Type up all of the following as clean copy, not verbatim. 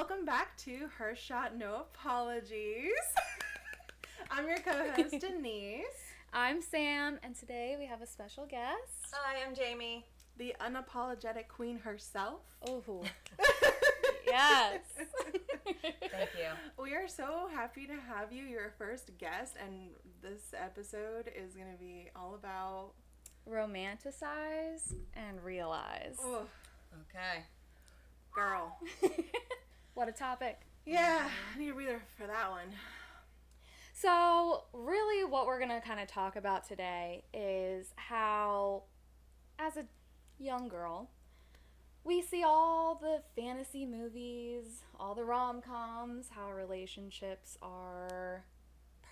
Welcome back to Her Shot No Apologies. I'm your co-host, Denise. I'm Sam, and today we have a special guest. Hi, I'm Jamie. The unapologetic queen herself. Oh, yes. Thank you. We are so happy to have you, your first guest, and this episode is going to be all about... Romanticised and Realized. Oh, Okay. girl. What a topic. Yeah, I need a breather for that one. So, really what we're going to kind of talk about today is how, as a young girl, we see all the fantasy movies, all the rom-coms, how relationships are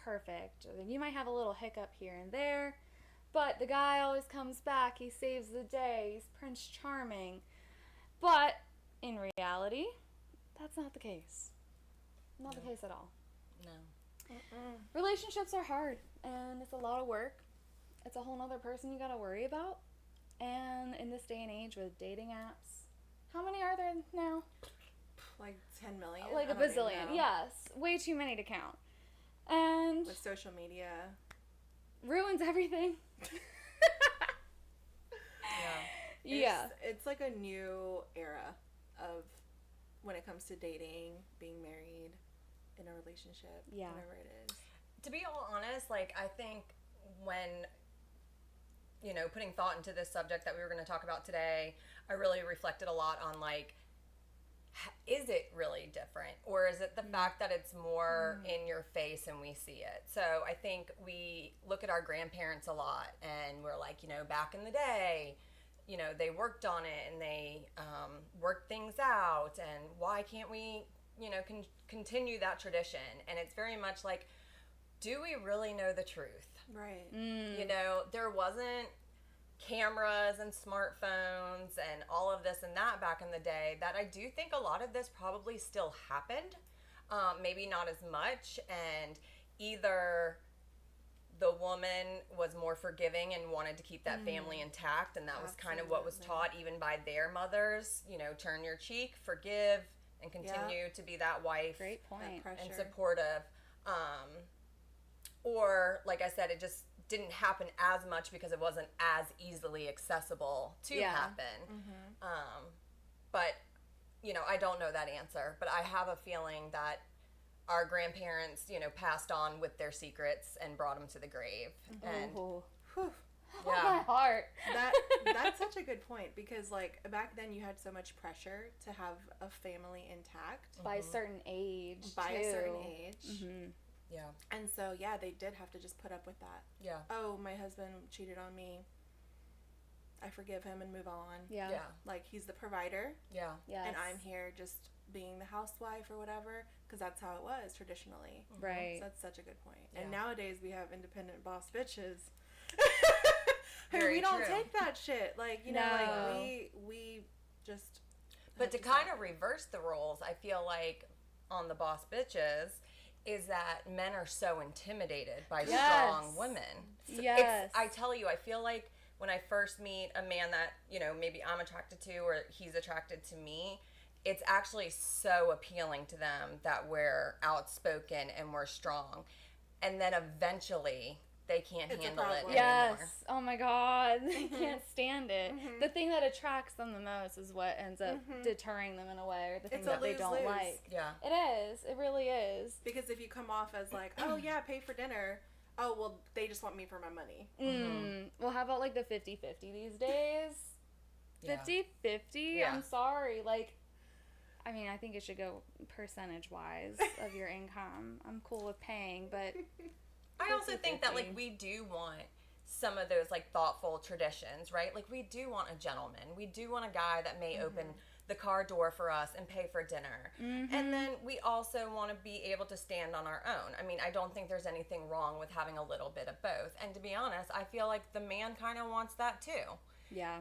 perfect. You might have a little hiccup here and there, but the guy always comes back, he saves the day, he's Prince Charming. But, in reality, that's not the case. Not the case at all. No. Relationships are hard, and it's a lot of work. It's a whole nother person you gotta worry about. And in this day and age with dating apps, how many are there now? Like 10 million? Like a bazillion. Yes. Way too many to count. And With social media. ruins everything. Yeah. Yeah. It's like a new era of when it comes to dating, being married, in a relationship, Yeah. whatever it is. To be all honest, I think when, putting thought into this subject that we were going to talk about today, I really reflected a lot on, is it really different? Or is it the fact that it's more in your face and we see it? So I think we look at our grandparents a lot and we're like, back in the day, they worked on it and they worked things out, and why can't we, continue that tradition? And it's very much like, do we really know the truth? Right. There wasn't cameras and smartphones and all of this and that back in the day, that I do think a lot of this probably still happened. Maybe not as much, and either the woman was more forgiving and wanted to keep that family intact, and that was kind of what was taught even by their mothers, turn your cheek, forgive, and continue to be that wife. Great point. And supportive. Or, like I said, it just didn't happen as much because it wasn't as easily accessible to happen. But, I don't know that answer. But I have a feeling that our grandparents, passed on with their secrets and brought them to the grave. And My heart. That's such a good point, because back then you had so much pressure to have a family intact By a certain age. a certain age. Yeah. And so they did have to just put up with that. Yeah. Oh, my husband cheated on me, I forgive him and move on. Yeah. He's the provider. Yeah. Yes. And I'm here just being the housewife or whatever, because that's how it was traditionally. Right. So that's such a good point. Yeah. And nowadays we have independent boss bitches. Very we don't true. take that shit. We just... But to kind of reverse the roles, I feel like on the boss bitches is that men are so intimidated by strong women. So Yes. I tell you, I feel like when I first meet a man that, maybe I'm attracted to or he's attracted to me, it's actually so appealing to them that we're outspoken and we're strong. And then eventually they can't handle it problem. anymore. Yes. Oh my God. They can't stand it. The thing that attracts them the most is what ends up deterring them in a way, or the thing It's a that they don't lose-lose. like. Yeah. It is. It really is. Because if you come off as oh yeah, pay for dinner. Oh, well, they just want me for my money. Well, how about the 50-50 these days? Yeah. 50-50? Yeah. I'm sorry. I think it should go percentage-wise of your income. I'm cool with paying, but... I also think that 50-50. we do want some of those thoughtful traditions, right? We do want a gentleman. We do want a guy that may open the car door for us and pay for dinner. And then we also want to be able to stand on our own. I don't think there's anything wrong with having a little bit of both. And to be honest, I feel like the man kind of wants that too. Yeah.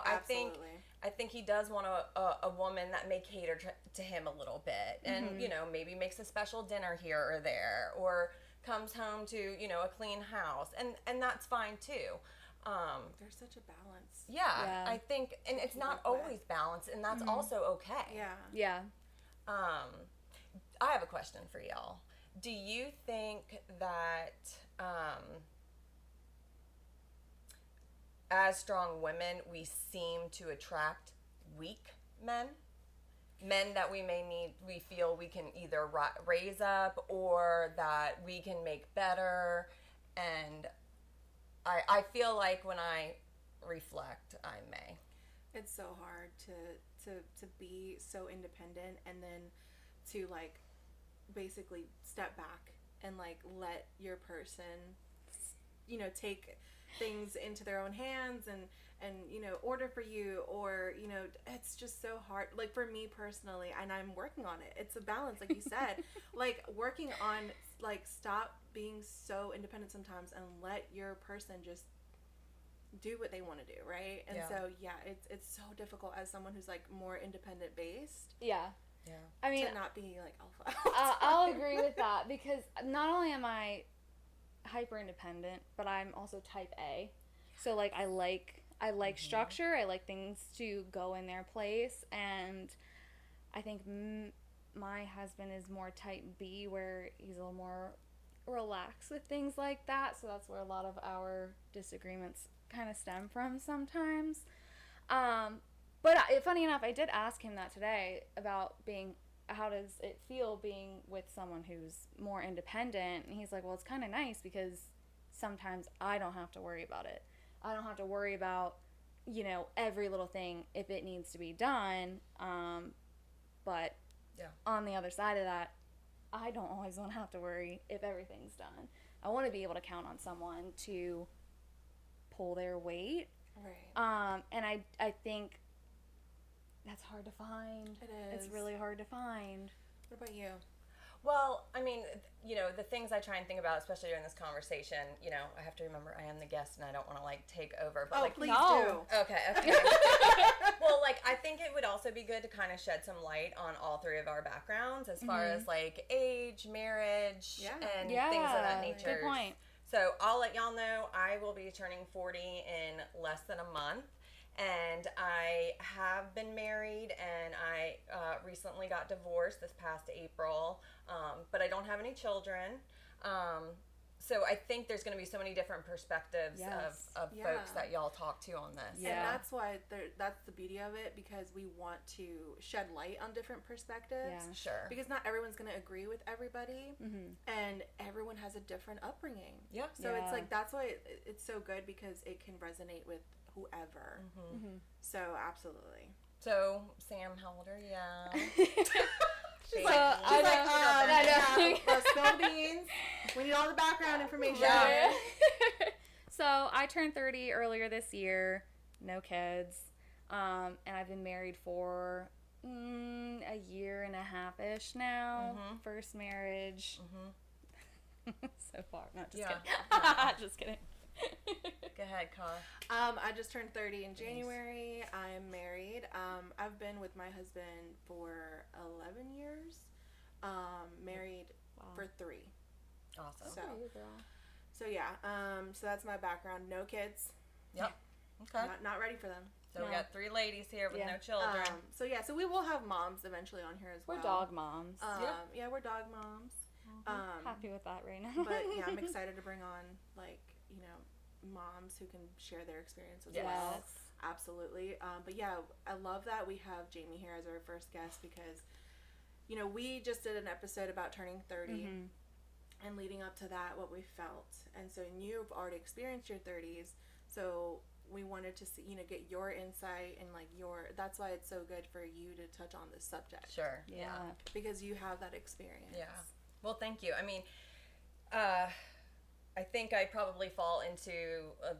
Absolutely. I think he does want a woman that may cater to him a little bit, and maybe makes a special dinner here or there, or comes home to a clean house, and that's fine too. There's such a balance. Yeah, Yeah. I think, and it's not always balanced, and that's also okay. Yeah. Yeah. I have a question for y'all. Do you think that as strong women, we seem to attract weak men? Men that we feel we can either raise up or that we can make better. And I feel like when I reflect, I may. It's so hard to be so independent and then to like basically step back and like let your person, you know, take things into their own hands and you know, order for you, or you know, it's just so hard. Like for me personally, and I'm working on it, it's a balance, like you said. Like working on, like, stop being so independent sometimes and let your person just do what they want to do, right? And so it's so difficult as someone who's like more independent based. Yeah. Yeah. I mean, to not be like alpha. I'll agree with that, because not only am I hyper independent, but I'm also type A. So like I like structure. I like things to go in their place, and I think my husband is more type B, where he's a little more relaxed with things like that. So that's where a lot of our disagreements kind of stem from sometimes. But funny enough, I did ask him that today about how does it feel being with someone who's more independent? And he's like, well, it's kind of nice because sometimes I don't have to worry about it. I don't have to worry about, you know, every little thing if it needs to be done. But on the other side of that, I don't always want to have to worry if everything's done. I want to be able to count on someone to pull their weight. Right. And I think that's hard to find. It is. It's really hard to find. What about you? Well, I mean, you know, the things I try and think about, especially during this conversation, you know, I have to remember I am the guest and I don't want to, like, take over. But, Please no. do. Okay. Well, like, I think it would also be good to kind of shed some light on all three of our backgrounds as far as, like, age, marriage, and things of that nature. Good point. So I'll let y'all know I will be turning 40 in less than a month. And I have been married, and I recently got divorced this past April, but I don't have any children. So I think there's going to be so many different perspectives of folks that y'all talk to on this. Yeah. And that's why that's the beauty of it, because we want to shed light on different perspectives. Yeah. Sure. Because not everyone's going to agree with everybody, and everyone has a different upbringing. Yeah. So it's like, that's why it's so good, because it can resonate with whoever. So absolutely. So Sam, how old are you? She's like, let's spill beans. We need all the background information. Right. So I turned 30 earlier this year. No kids. And I've been married for a year and a half-ish now. First marriage. So far. Not just kidding. Just kidding. Go ahead, Car. I just turned 30 in January. I'm married. I've been with my husband for 11 years. Married for 3. Awesome. So yeah. So that's my background. No kids. Yep. Okay. Not ready for them. So we got 3 ladies here with no children. So we will have moms eventually on here as well. We're dog moms. Yeah, we're dog moms. Happy with that right now. But yeah, I'm excited to bring on, like, you know, moms who can share their experience as well. Absolutely. But yeah, I love that we have Jamie here as our first guest, because, you know, we just did an episode about turning 30 and leading up to that, what we felt. And so you've already experienced your 30s. So we wanted to see, you know, get your insight and like that's why it's so good for you to touch on this subject. Sure. Yeah. Because you have that experience. Yeah. Well, thank you. I mean, I think I probably fall into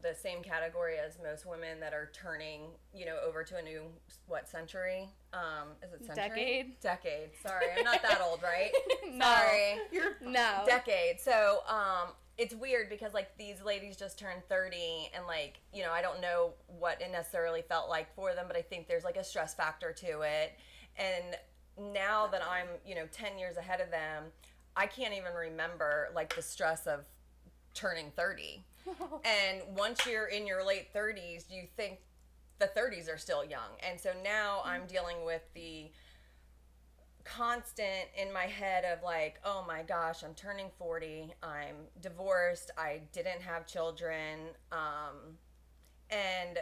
the same category as most women that are turning, you know, over to a new, century? Is it century? Decade. Sorry, I'm not that old, right? No. Sorry. No. Decade. So, it's weird because, like, these ladies just turned 30 and, like, you know, I don't know what it necessarily felt like for them, but I think there's, like, a stress factor to it. And now that I'm, you know, 10 years ahead of them, I can't even remember, like, the stress of turning 30. And once you're in your late 30s, you think the 30s are still young. And so now I'm dealing with the constant in my head of like, oh my gosh, I'm turning 40, I'm divorced, I didn't have children, and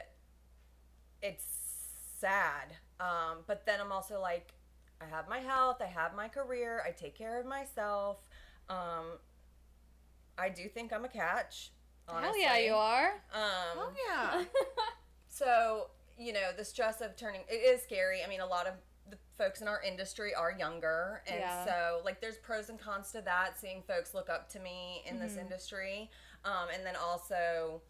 it's sad. But then I'm also like, I have my health, I have my career, I take care of myself. I do think I'm a catch, honestly. Hell yeah, you are. Oh yeah. So, the stress of turning, it is scary. I mean, a lot of the folks in our industry are younger. And so, like, there's pros and cons to that, seeing folks look up to me in this industry. And then also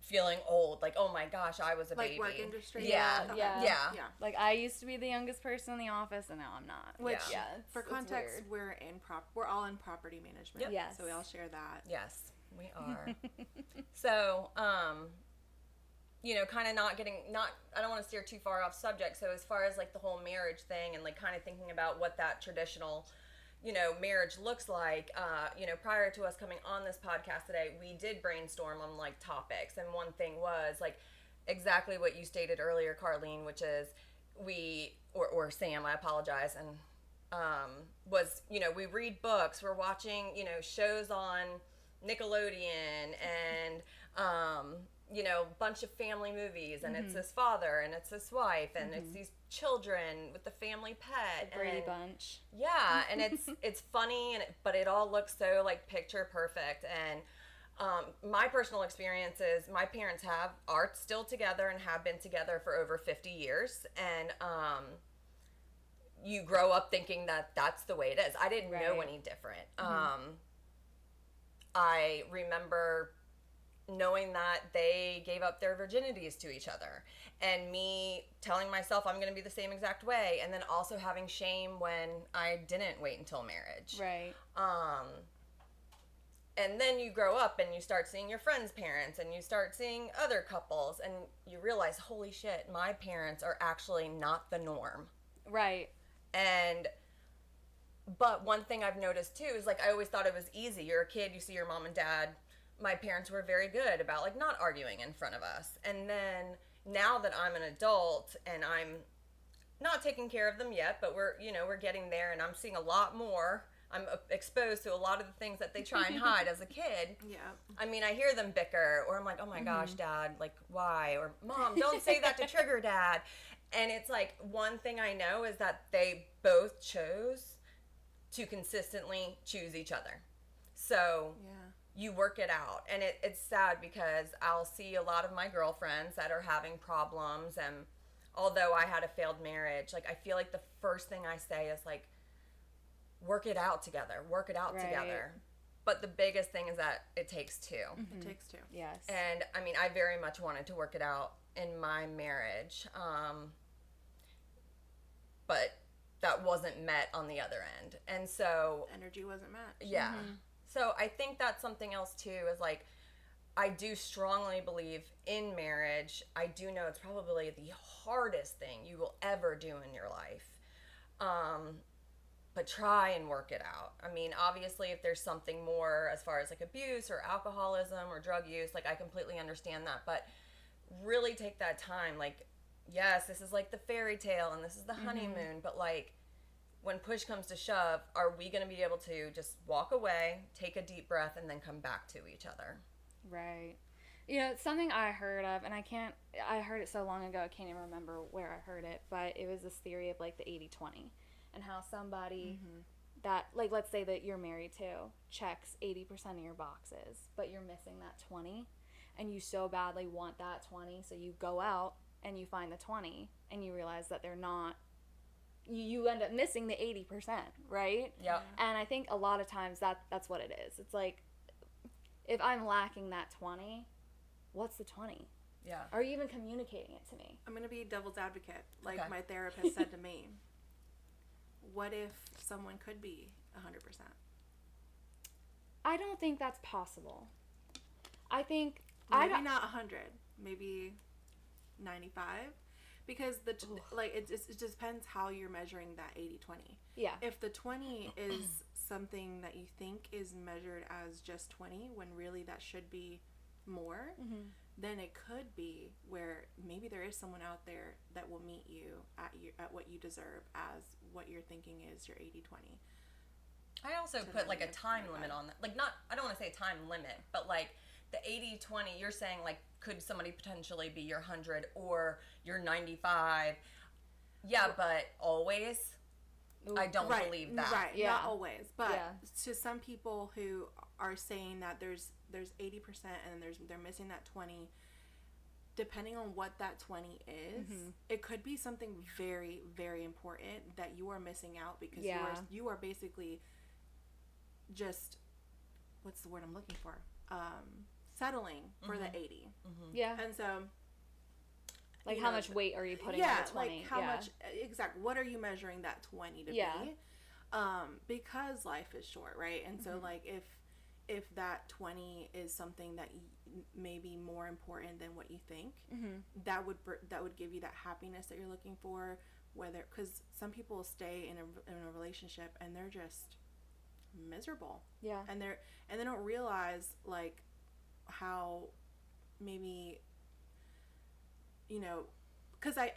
feeling old. Like, oh my gosh, I was a baby. Like work industry? Yeah. Okay. Yeah. Like, I used to be the youngest person in the office, and now I'm not. Which, for it's context, weird. we're all in property management. Yep. Yes. So we all share that. Yes, we are. So, kind of I don't want to steer too far off subject. So as far as like the whole marriage thing and like kind of thinking about what that traditional, marriage looks like, prior to us coming on this podcast today, we did brainstorm on like topics. And one thing was like exactly what you stated earlier, Carlene, which is or Sam, I apologize. And, was, we read books, we're watching, shows on Nickelodeon and, a bunch of family movies, and it's this father and it's this wife and it's these children with the family pet, the Brady Bunch. Yeah, and it's funny but it all looks so like picture perfect. And my personal experience is my parents are still together and have been together for over 50 years, and you grow up thinking that that's the way it is. I didn't know any different. I remember knowing that they gave up their virginities to each other, and me telling myself I'm going to be the same exact way, and then also having shame when I didn't wait until marriage. Right. And then you grow up and you start seeing your friends' parents, and you start seeing other couples, and you realize, holy shit, my parents are actually not the norm. Right. But one thing I've noticed too is like I always thought it was easy. You're a kid, you see your mom and dad. My parents were very good about like not arguing in front of us. And then now that I'm an adult and I'm not taking care of them yet, but we're getting there, and I'm seeing a lot more. I'm exposed to a lot of the things that they try and hide as a kid. Yeah. I mean, I hear them bicker, or I'm like, oh my gosh, Dad, like why? Or Mom, don't say that to trigger Dad. And it's like one thing I know is that they both chose to consistently choose each other. So you work it out. And it's sad because I'll see a lot of my girlfriends that are having problems. And although I had a failed marriage, like I feel like the first thing I say is like, work it out together. Work it out together. But the biggest thing is that it takes two. It takes two. Yes. And I mean, I very much wanted to work it out in my marriage. But that wasn't met on the other end. And so Energy wasn't matched. yeah. So I think that's something else too, is like, I do strongly believe in marriage. I do know it's probably the hardest thing you will ever do in your life. But try and work it out. I mean, obviously if there's something more as far as like abuse or alcoholism or drug use, like I completely understand that, but really take that time. Like, yes, this is like the fairy tale and this is the honeymoon, but like when push comes to shove, are we going to be able to just walk away, take a deep breath, and then come back to each other? Right. It's something I heard of, and I heard it so long ago, I can't even remember where I heard it, but it was this theory of like the 80-20, and how somebody that, like, let's say that you're married to, checks 80% of your boxes, but you're missing that 20, and you so badly want that 20, so you go out and you find the 20, and you realize that they're not, you end up missing the 80%, right? Yep. And I think a lot of times that's what it is. It's like, if I'm lacking that 20, what's the 20? Yeah. Are you even communicating it to me? I'm going to be devil's advocate, like my therapist said to me. What if someone could be 100%? I don't think that's possible. I think... Maybe not 100. Maybe 95. Because it just depends how you're measuring that 80-20. Yeah. If the 20 is something that you think is measured as just 20, when really that should be more, then it could be where maybe there is someone out there that will meet you at what you deserve as what you're thinking is your 80/20. I also put like a time limit on that. Like, not, I don't want to say time limit, but like the 80/20, you're saying like, could somebody potentially be your 100 or your 95? Yeah, but always? I don't believe that. Right, Yeah. not always. But Yeah. to some people who are saying that there's 80% and they're missing that 20, depending on what that 20 is, it could be something very, very important that you are missing out because you are basically just, what's the word I'm looking for? Settling for the 80. Yeah. And so, like, how much weight are you putting on the 20? like how much, exactly, what are you measuring that 20 to be? Because life is short, right? And so, like, if that 20 is something that may be more important than what you think, that would give you that happiness that you're looking for, whether, because some people stay in a relationship and they're just miserable, and they don't realize like how maybe, you know, because I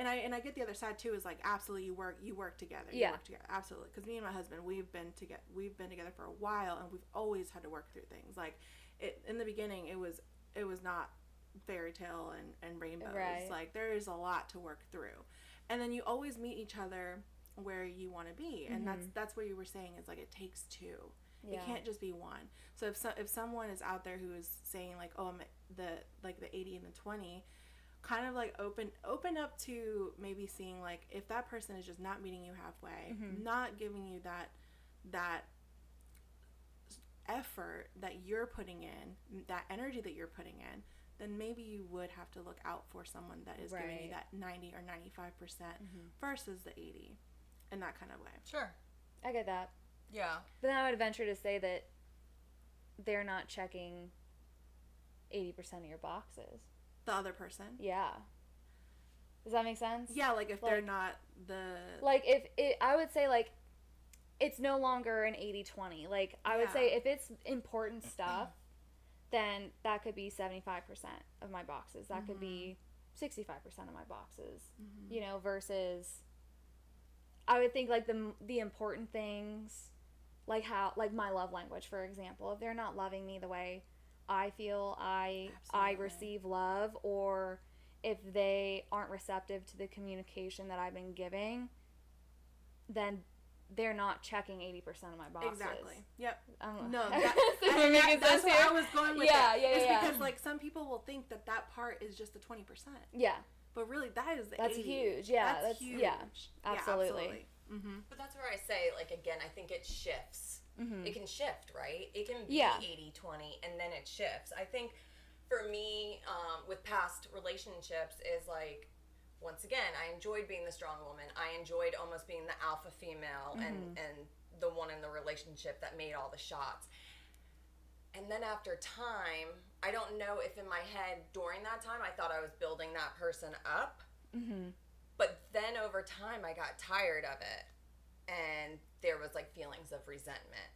get the other side too, is like, absolutely, you work together, work together, absolutely, because me and my husband, we've been together for a while, and we've always had to work through things. Like, in the beginning, it was not fairy tale and rainbows, right. like, there is a lot to work through, and then you always meet each other where you want to be, and that's what you were saying, is like, it takes two. It can't just be one. So if someone is out there who is saying like, oh, I'm the 80 and the 20, kind of like open up to maybe seeing like, if that person is just not meeting you halfway, not giving you that effort that you're putting in, that energy that you're putting in, then maybe you would have to look out for someone that is giving you that 90 or 95% versus the 80 in that kind of way. Sure. I get that. Yeah. But then I would venture to say that they're not checking 80% of your boxes. The other person? Yeah. Does that make sense? Yeah, like if they're not the... Like, I would say, like, it's no longer an 80/20. Like, I would say if it's important stuff, then that could be 75% of my boxes. That could be 65% of my boxes, you know, versus... I would think, like, the important things, like how, like, my love language, for example, if they're not loving me the way I feel I receive love, or if they aren't receptive to the communication that I've been giving, then they're not checking 80% of my boxes. Exactly. Yep. No, that's what I was going with. Yeah. Because like, some people will think that part is just the 20%. Yeah. But really, that is the That's 80. huge. Yeah, that's huge. Yeah, absolutely. But that's where I say, like, again, I think it shifts. It can shift, right? It can be 80/20, and then it shifts. I think for me, with past relationships, is like, once again, I enjoyed being the strong woman. I enjoyed almost being the alpha female and the one in the relationship that made all the shots. And then after time, I don't know if in my head during that time I thought I was building that person up. But then over time I got tired of it. And there was like feelings of resentment.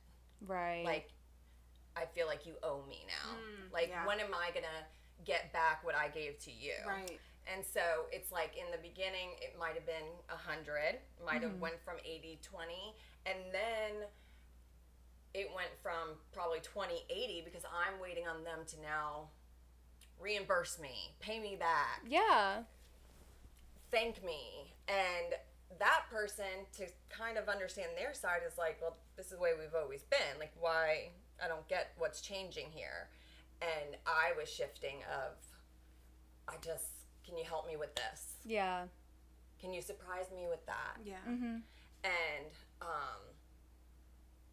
Right. Like, I feel like you owe me now. When am I going to get back what I gave to you? Right. And so it's like, in the beginning, it might have been 100, might have went from 80/20, and then it went from probably 20/80 because I'm waiting on them to now reimburse me, pay me back. Yeah. Thank me. And that person, to kind of understand their side, is like, well, this is the way we've always been. Like, why? I don't get what's changing here. And I was shifting of, can you help me with this? Yeah. Can you surprise me with that? Yeah. And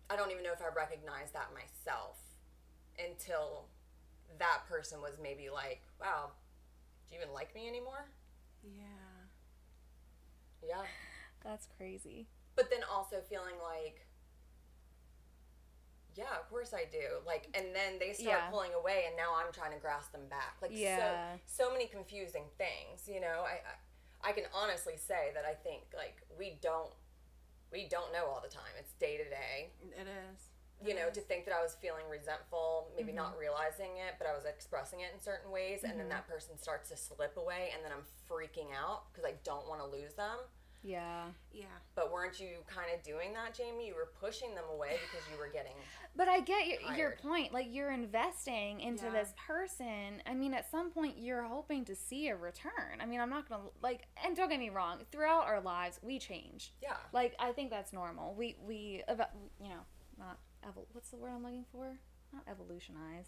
I don't even know if I recognized that myself until that person was maybe like, wow, do you even like me anymore? Yeah. That's crazy. But then also feeling like, yeah, of course I do. Like, and then they start pulling away, and now I'm trying to grasp them back. Like, so many confusing things, you know. I can honestly say that I think, like, we don't know all the time. It's day to day. It is. you know, to think that I was feeling resentful, maybe not realizing it, but I was expressing it in certain ways, and then that person starts to slip away, and then I'm freaking out because I don't want to lose them. Yeah. Yeah. But weren't you kind of doing that, Jamie? You were pushing them away because you were getting But I get your tired. point. Like, you're investing into this person. I mean, at some point, you're hoping to see a return. I mean, I'm not going to, like, and don't get me wrong, throughout our lives, we change. Yeah. Like, I think that's normal. We you know, not, what's the word I'm looking for? Not evolutionize.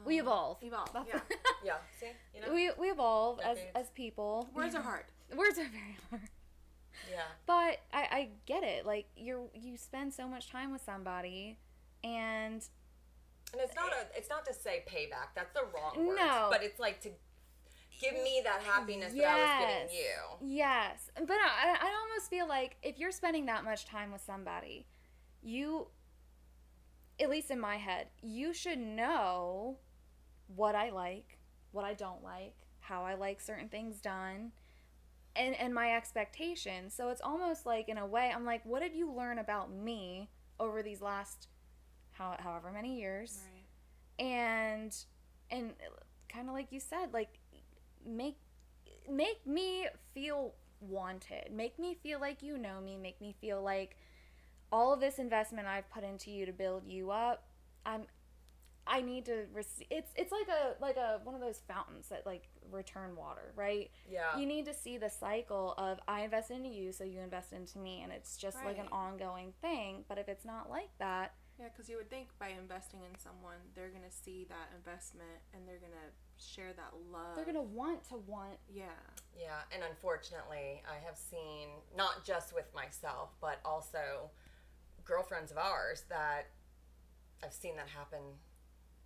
We evolve. Evolve, That's yeah. Yeah, see? You know? we evolve Decades. as people. Words are hard. Words are very hard. Yeah. But I get it. Like, you spend so much time with somebody, and it's not to say payback. That's the wrong word. No. But it's like to give me that happiness that I was giving you. Yes. But I almost feel like if you're spending that much time with somebody, you, at least in my head, you should know what I like, what I don't like, how I like certain things done, and my expectations. So it's almost like, in a way, I'm like, what did you learn about me over these last however many years? Right. And kind of like you said, like, make me feel wanted. Make me feel like you know me. Make me feel like all of this investment I've put into you to build you up, I need to receive. It's like a one of those fountains that, like, return water, right? Yeah. You need to see the cycle of, I invest into you, so you invest into me, and it's just like an Right. ongoing thing. But if it's not like that, Yeah, because you would think by investing in someone, they're going to see that investment and they're going to share that love. they're gonna want. Yeah. Yeah, and unfortunately, I have seen, not just with myself, but also girlfriends of ours, that I've seen that happen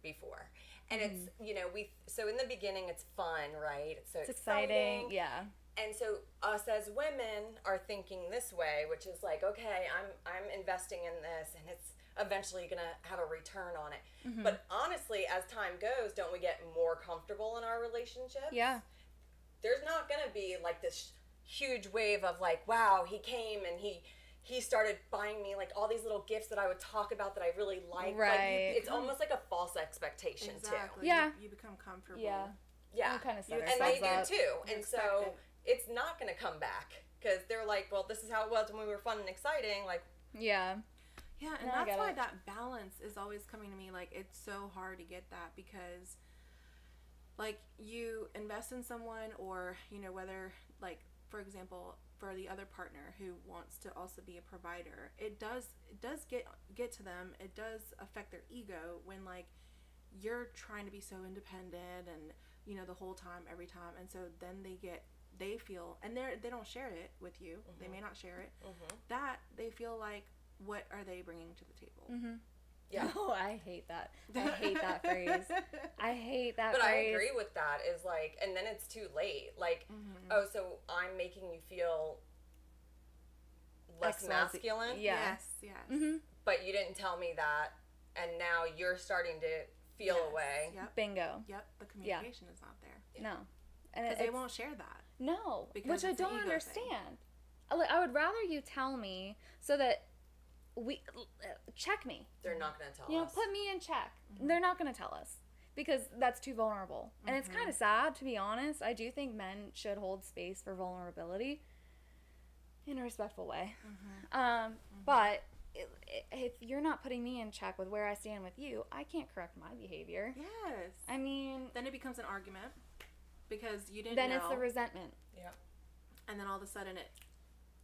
before. And it's, you know, so in the beginning it's fun, right? It's so Exciting, yeah. And so us as women are thinking this way, which is like, okay, I'm investing in this, and it's eventually going to have a return on it. But honestly, as time goes, don't we get more comfortable in our relationships? Yeah. There's not going to be like this huge wave of like, wow, he came and he started buying me like all these little gifts that I would talk about that I really liked. Right. Like, it's almost like a false expectation Exactly. too. Yeah. You become comfortable. Yeah. Yeah. We kinda set and they ourselves do up. too. You And expect so it. it's not going to come back because they're like, well, this is how it was when we were fun and exciting. Like, Yeah. Yeah, and No, I that's get why it. that balance is always coming to me. Like, it's so hard to get that because, like, you invest in someone, or, you know, whether, like, for example, for the other partner who wants to also be a provider, it does get to them. It does affect their ego when, like, you're trying to be so independent and, you know, the whole time, every time, and so then they feel, and they don't share it with you. They may not share it. That they feel like, what are they bringing to the table? yeah. Oh, I hate that. I hate that phrase. I hate that But phrase. I agree with that, is like, and then it's too late. Like, oh, so I'm making you feel less XYZ. masculine, Yeah. Yes. but you didn't tell me that, and now you're starting to feel Yes. away. Yep. Bingo. Yep. The communication is not there No. And because they won't share that. No, Because which I it's an don't ego understand. I would rather you tell me so that we check me. They're not going to tell You know, us. put me in check. They're not going to tell us because that's too vulnerable. And it's kind of sad, to be honest. I do think men should hold space for vulnerability in a respectful way. But if you're not putting me in check with where I stand with you, I can't correct my behavior. Yes. I mean, Then it becomes an argument because you didn't then know. it's the resentment. Yeah. And then all of a sudden it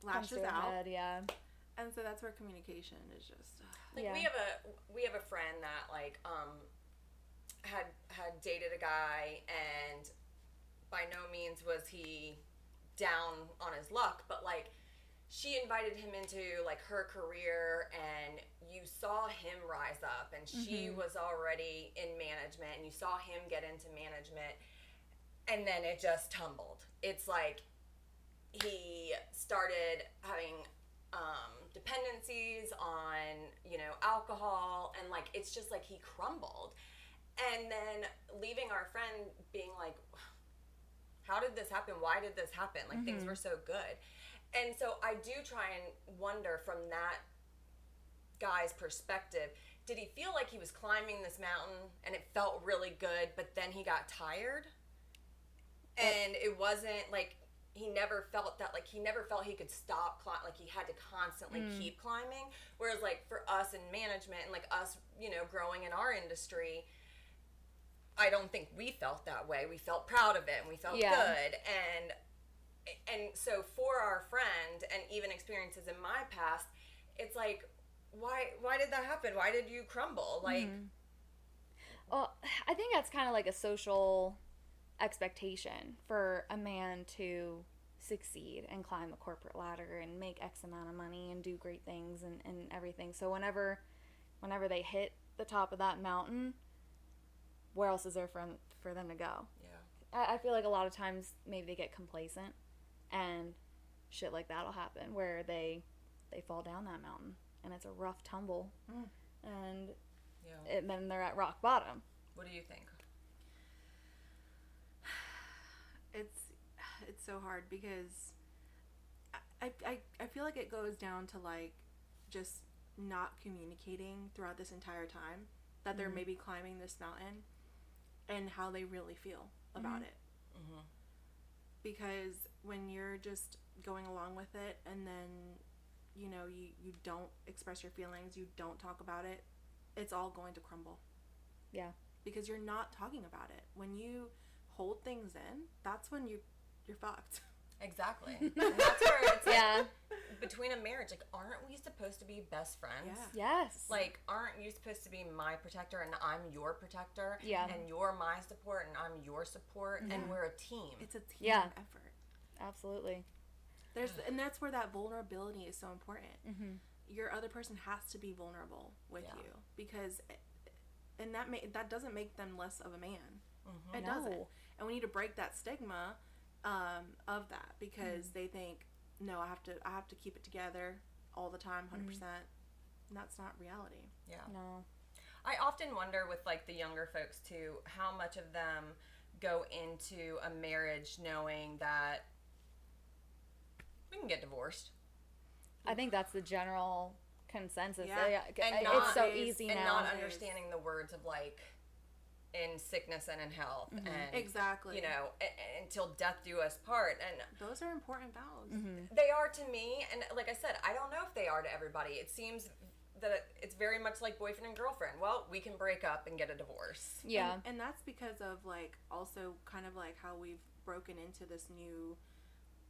Comes lashes to a out. head, yeah. And so that's where communication is just. Like, Yeah. we have a friend that like had dated a guy, and by no means was he down on his luck, but like she invited him into like her career, and you saw him rise up, and she was already in management, and you saw him get into management, and then it just tumbled. It's like he started having dependencies on, you know, alcohol, and like it's just like he crumbled. And then leaving our friend being like, how did this happen? Why did this happen? Like, things were so good. And so I do try and wonder from that guy's perspective, did he feel like he was climbing this mountain and it felt really good, but then he got tired? And it wasn't like, he never felt that, like, he never felt he could stop like he had to constantly keep climbing. Whereas, like, for us in management and, like, us, you know, growing in our industry, I don't think we felt that way. We felt proud of it and we felt good. And so for our friend, and even experiences in my past, it's like, why did that happen? Why did you crumble? Like, well, I think that's kind of like a social expectation for a man to succeed and climb a corporate ladder and make X amount of money and do great things and everything. So whenever they hit the top of that mountain, where else is there for them to go? Yeah. I feel like a lot of times maybe they get complacent and shit like that'll happen where they fall down that mountain and it's a rough tumble and then they're at rock bottom. What do you think? It's so hard because I feel like it goes down to, like, just not communicating throughout this entire time that they're maybe climbing this mountain and how they really feel about it. Because when you're just going along with it and then, you know, you don't express your feelings, you don't talk about it, it's all going to crumble. Yeah. Because you're not talking about it. When you hold things in, that's when you're fucked. Exactly. And that's where it's like, between a marriage, like, aren't we supposed to be best friends? Yeah. Yes. Like, aren't you supposed to be my protector and I'm your protector? Yeah. And you're my support and I'm your support, and we're a team. It's a team effort. Absolutely. And that's where that vulnerability is so important. Your other person has to be vulnerable with you, because and that doesn't make them less of a man. It doesn't. And we need to break that stigma of that, because they think, no, I have to keep it together all the time, 100%. And that's not reality. Yeah. No. I often wonder with, like, the younger folks too, how much of them go into a marriage knowing that we can get divorced. I think that's the general consensus. Yeah. It's so easy and now. not understanding the words of, like, in sickness and in health, and Exactly. you know, until death do us part. And those are important vows. they are to me, and like I said, I don't know if they are to everybody. It seems that it's very much like boyfriend and girlfriend. Well, we can break up and get a divorce. Yeah. And that's because of, like, also kind of like how we've broken into this new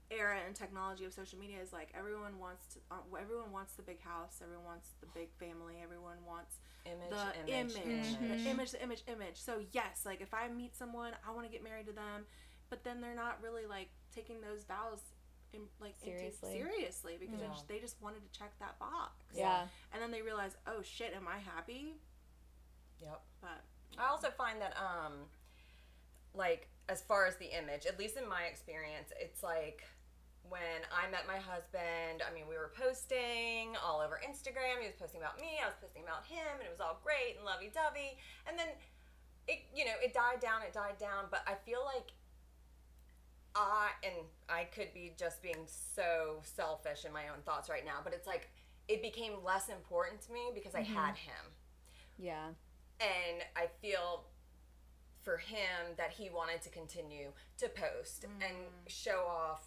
era and technology of social media. Is like everyone wants the big house, everyone wants the big family, everyone wants the image. So yes, like, if I meet someone, I want to get married to them, but then they're not really, like, taking those vows seriously because they just wanted to check that box. And then they realize, oh shit, am I happy? Yep. But I also find that like, as far as the image, at least in my experience, it's like, when I met my husband, I mean, we were posting all over Instagram. He was posting about me, I was posting about him, and it was all great and lovey-dovey. And then it died down, but I feel like I could be just being so selfish in my own thoughts right now, but it's like, it became less important to me because I had him. Yeah. And I feel for him that he wanted to continue to post and show off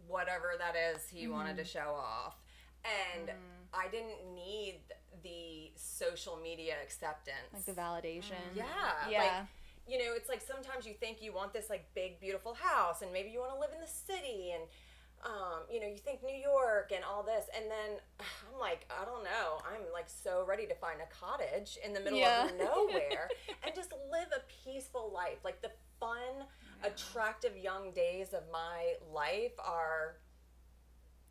whatever that is he wanted to show off. And I didn't need the social media acceptance. Like the validation. Yeah. Like, you know, it's like sometimes you think you want this, like, big, beautiful house, and maybe you want to live in the city, and, you know, you think New York and all this, and then I'm like, I don't know, I'm, like, so ready to find a cottage in the middle of nowhere and just live a peaceful life. Like, the fun, attractive young days of my life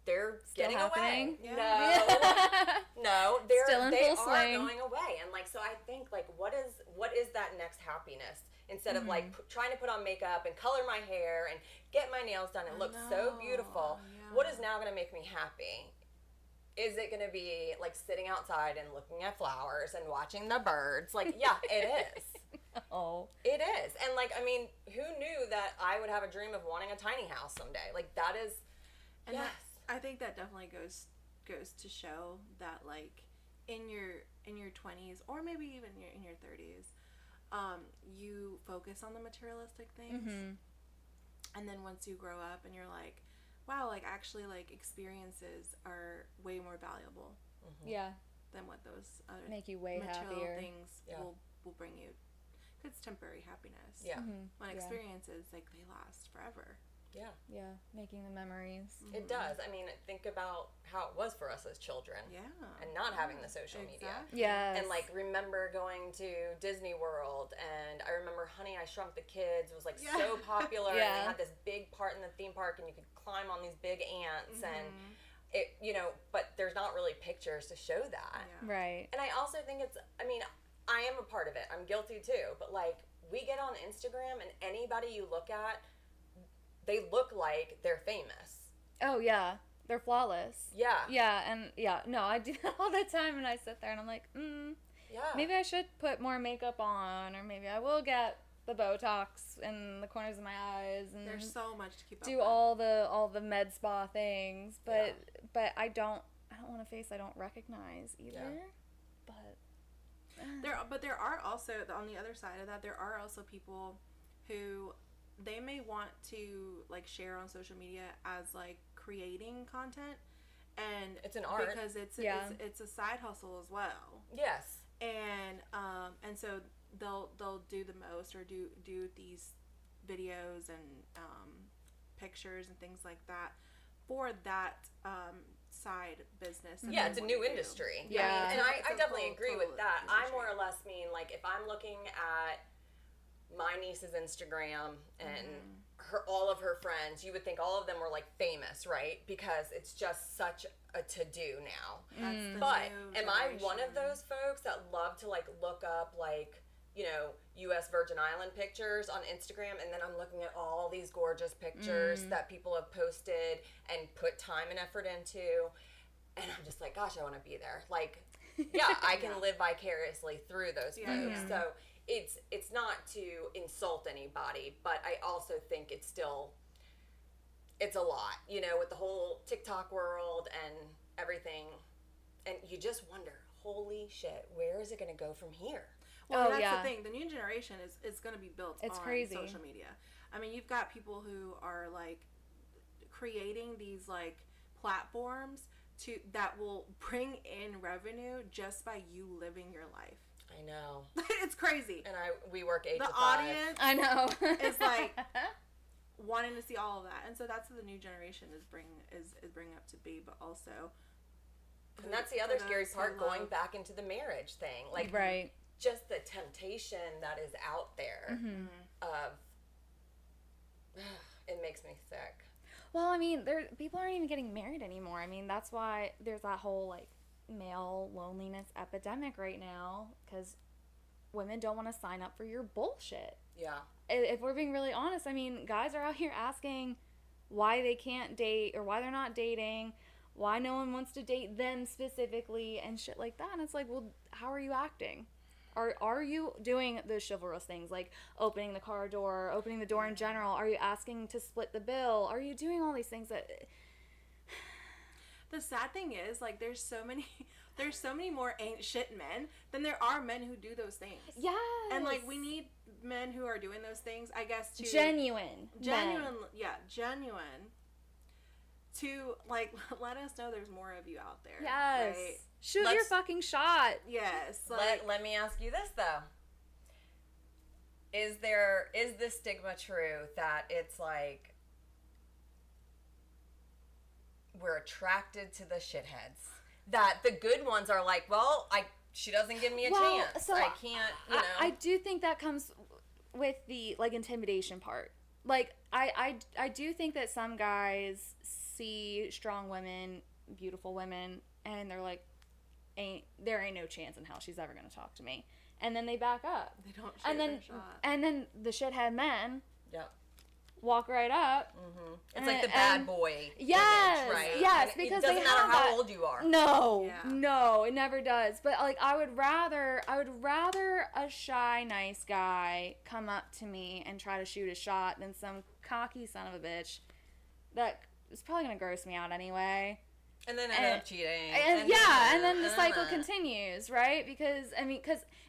they're Still getting happening? away. No, they Still in are full swing. going away. And, like, so I think, like, what is that next happiness? Instead of, like, trying to put on makeup and color my hair and get my nails done and look so beautiful, what is now going to make me happy? Is it going to be, like, sitting outside and looking at flowers and watching the birds? Like, yeah, it is. It is. And, like, I mean, who knew that I would have a dream of wanting a tiny house someday? Like, that is, and I think that definitely goes to show that, like, in your 20s, or maybe even in your 30s, you focus on the materialistic things, and then once you grow up and you're like, wow, like actually like experiences are way more valuable Yeah. than what those other Make you way material happier. things will bring you. It's temporary happiness. Yeah. When experiences, like, they last forever. Yeah. Yeah, making the memories. It does. I mean, think about how it was for us as children. Yeah. And not having the social media. Yes. And, like, remember going to Disney World, and I remember Honey, I Shrunk the Kids was, like, so popular, and they had this big part in the theme park, and you could climb on these big ants, and it, you know, but there's not really pictures to show that. Yeah. Right. And I also think it's, I mean, I am a part of it. I'm guilty too, but, like, we get on Instagram, and anybody you look at, they look like they're famous. Oh, yeah. They're flawless. Yeah. Yeah, and no, I do that all the time, and I sit there and I'm like, Yeah. maybe I should put more makeup on, or maybe I will get the Botox in the corners of my eyes, and There's so much to keep up do with. all the med spa things, but I don't want a face I don't recognize either. Yeah. But there are also, on the other side of that, there are also people who they may want to, like, share on social media as, like, creating content, and it's an art because it's a side hustle as well. Yes. And so they'll do the most, or do these videos and pictures and things like that for that side business. Yeah, it's a new industry. Yeah. I mean, and I definitely agree with that. I industry. more or less mean, like, if I'm looking at my niece's Instagram and all of her friends, you would think all of them were, like, famous, right? Because it's just such a to-do now. That's the But new am I one generation. of those folks that love to, like, look up, like, you know, U.S. Virgin Island pictures on Instagram, and then I'm looking at all these gorgeous pictures that people have posted and put time and effort into, and I'm just like, gosh, I want to be there. Like, yeah, I can live vicariously through those folks. Yeah. So it's not to insult anybody, but I also think it's a lot, you know, with the whole TikTok world and everything, and you just wonder, holy shit, where is it going to go from here? Well, that's the thing. The new generation is going to be built on crazy. social media. I mean, you've got people who are, like, creating these, like, platforms that will bring in revenue just by you living your life. I know. It's crazy. And we work 8 The to 5. audience I know. is, like, wanting to see all of that, and so that's what the new generation is bringing up to be. But also, And that's the other scary those who part, going love- back into the marriage thing. Like, Right. just the temptation that is out there of, it makes me sick. Well, I mean, people aren't even getting married anymore. I mean, that's why there's that whole, like, male loneliness epidemic right now, because women don't want to sign up for your bullshit. Yeah. If we're being really honest, I mean, guys are out here asking why they can't date, or why they're not dating, why no one wants to date them specifically, and shit like that. And it's like, well, how are you acting? Are you doing those chivalrous things, like opening the car door, opening the door in general? Are you asking to split the bill? Are you doing all these things that... The sad thing is, like, there's so many more ain't shit men than there are men who do those things. Yes. And, like, we need men who are doing those things, I guess, to... Genuine. To, like, let us know there's more of you out there. Yes. Right? Shoot your fucking shot. Yes. Like, Let me ask you this, though. Is this stigma true that it's like we're attracted to the shitheads? That the good ones are like, well, she doesn't give me a chance. So I can't, you know. I do think that comes with the, like, intimidation part. Like, I do think that some guys see strong women, beautiful women, and they're like, there ain't no chance in hell she's ever gonna talk to me. And then they back up. they don't shoot their shot. And then the shithead men Yep. walk right up. Mm-hmm. It's like the bad boy Yes, image, right? yes, And because it doesn't they matter have how that- old you are. No, it never does. But, like, I would rather a shy, nice guy come up to me and try to shoot a shot than some cocky son of a bitch that is probably gonna gross me out anyway. And then end up cheating. And then the cycle continues, right? Because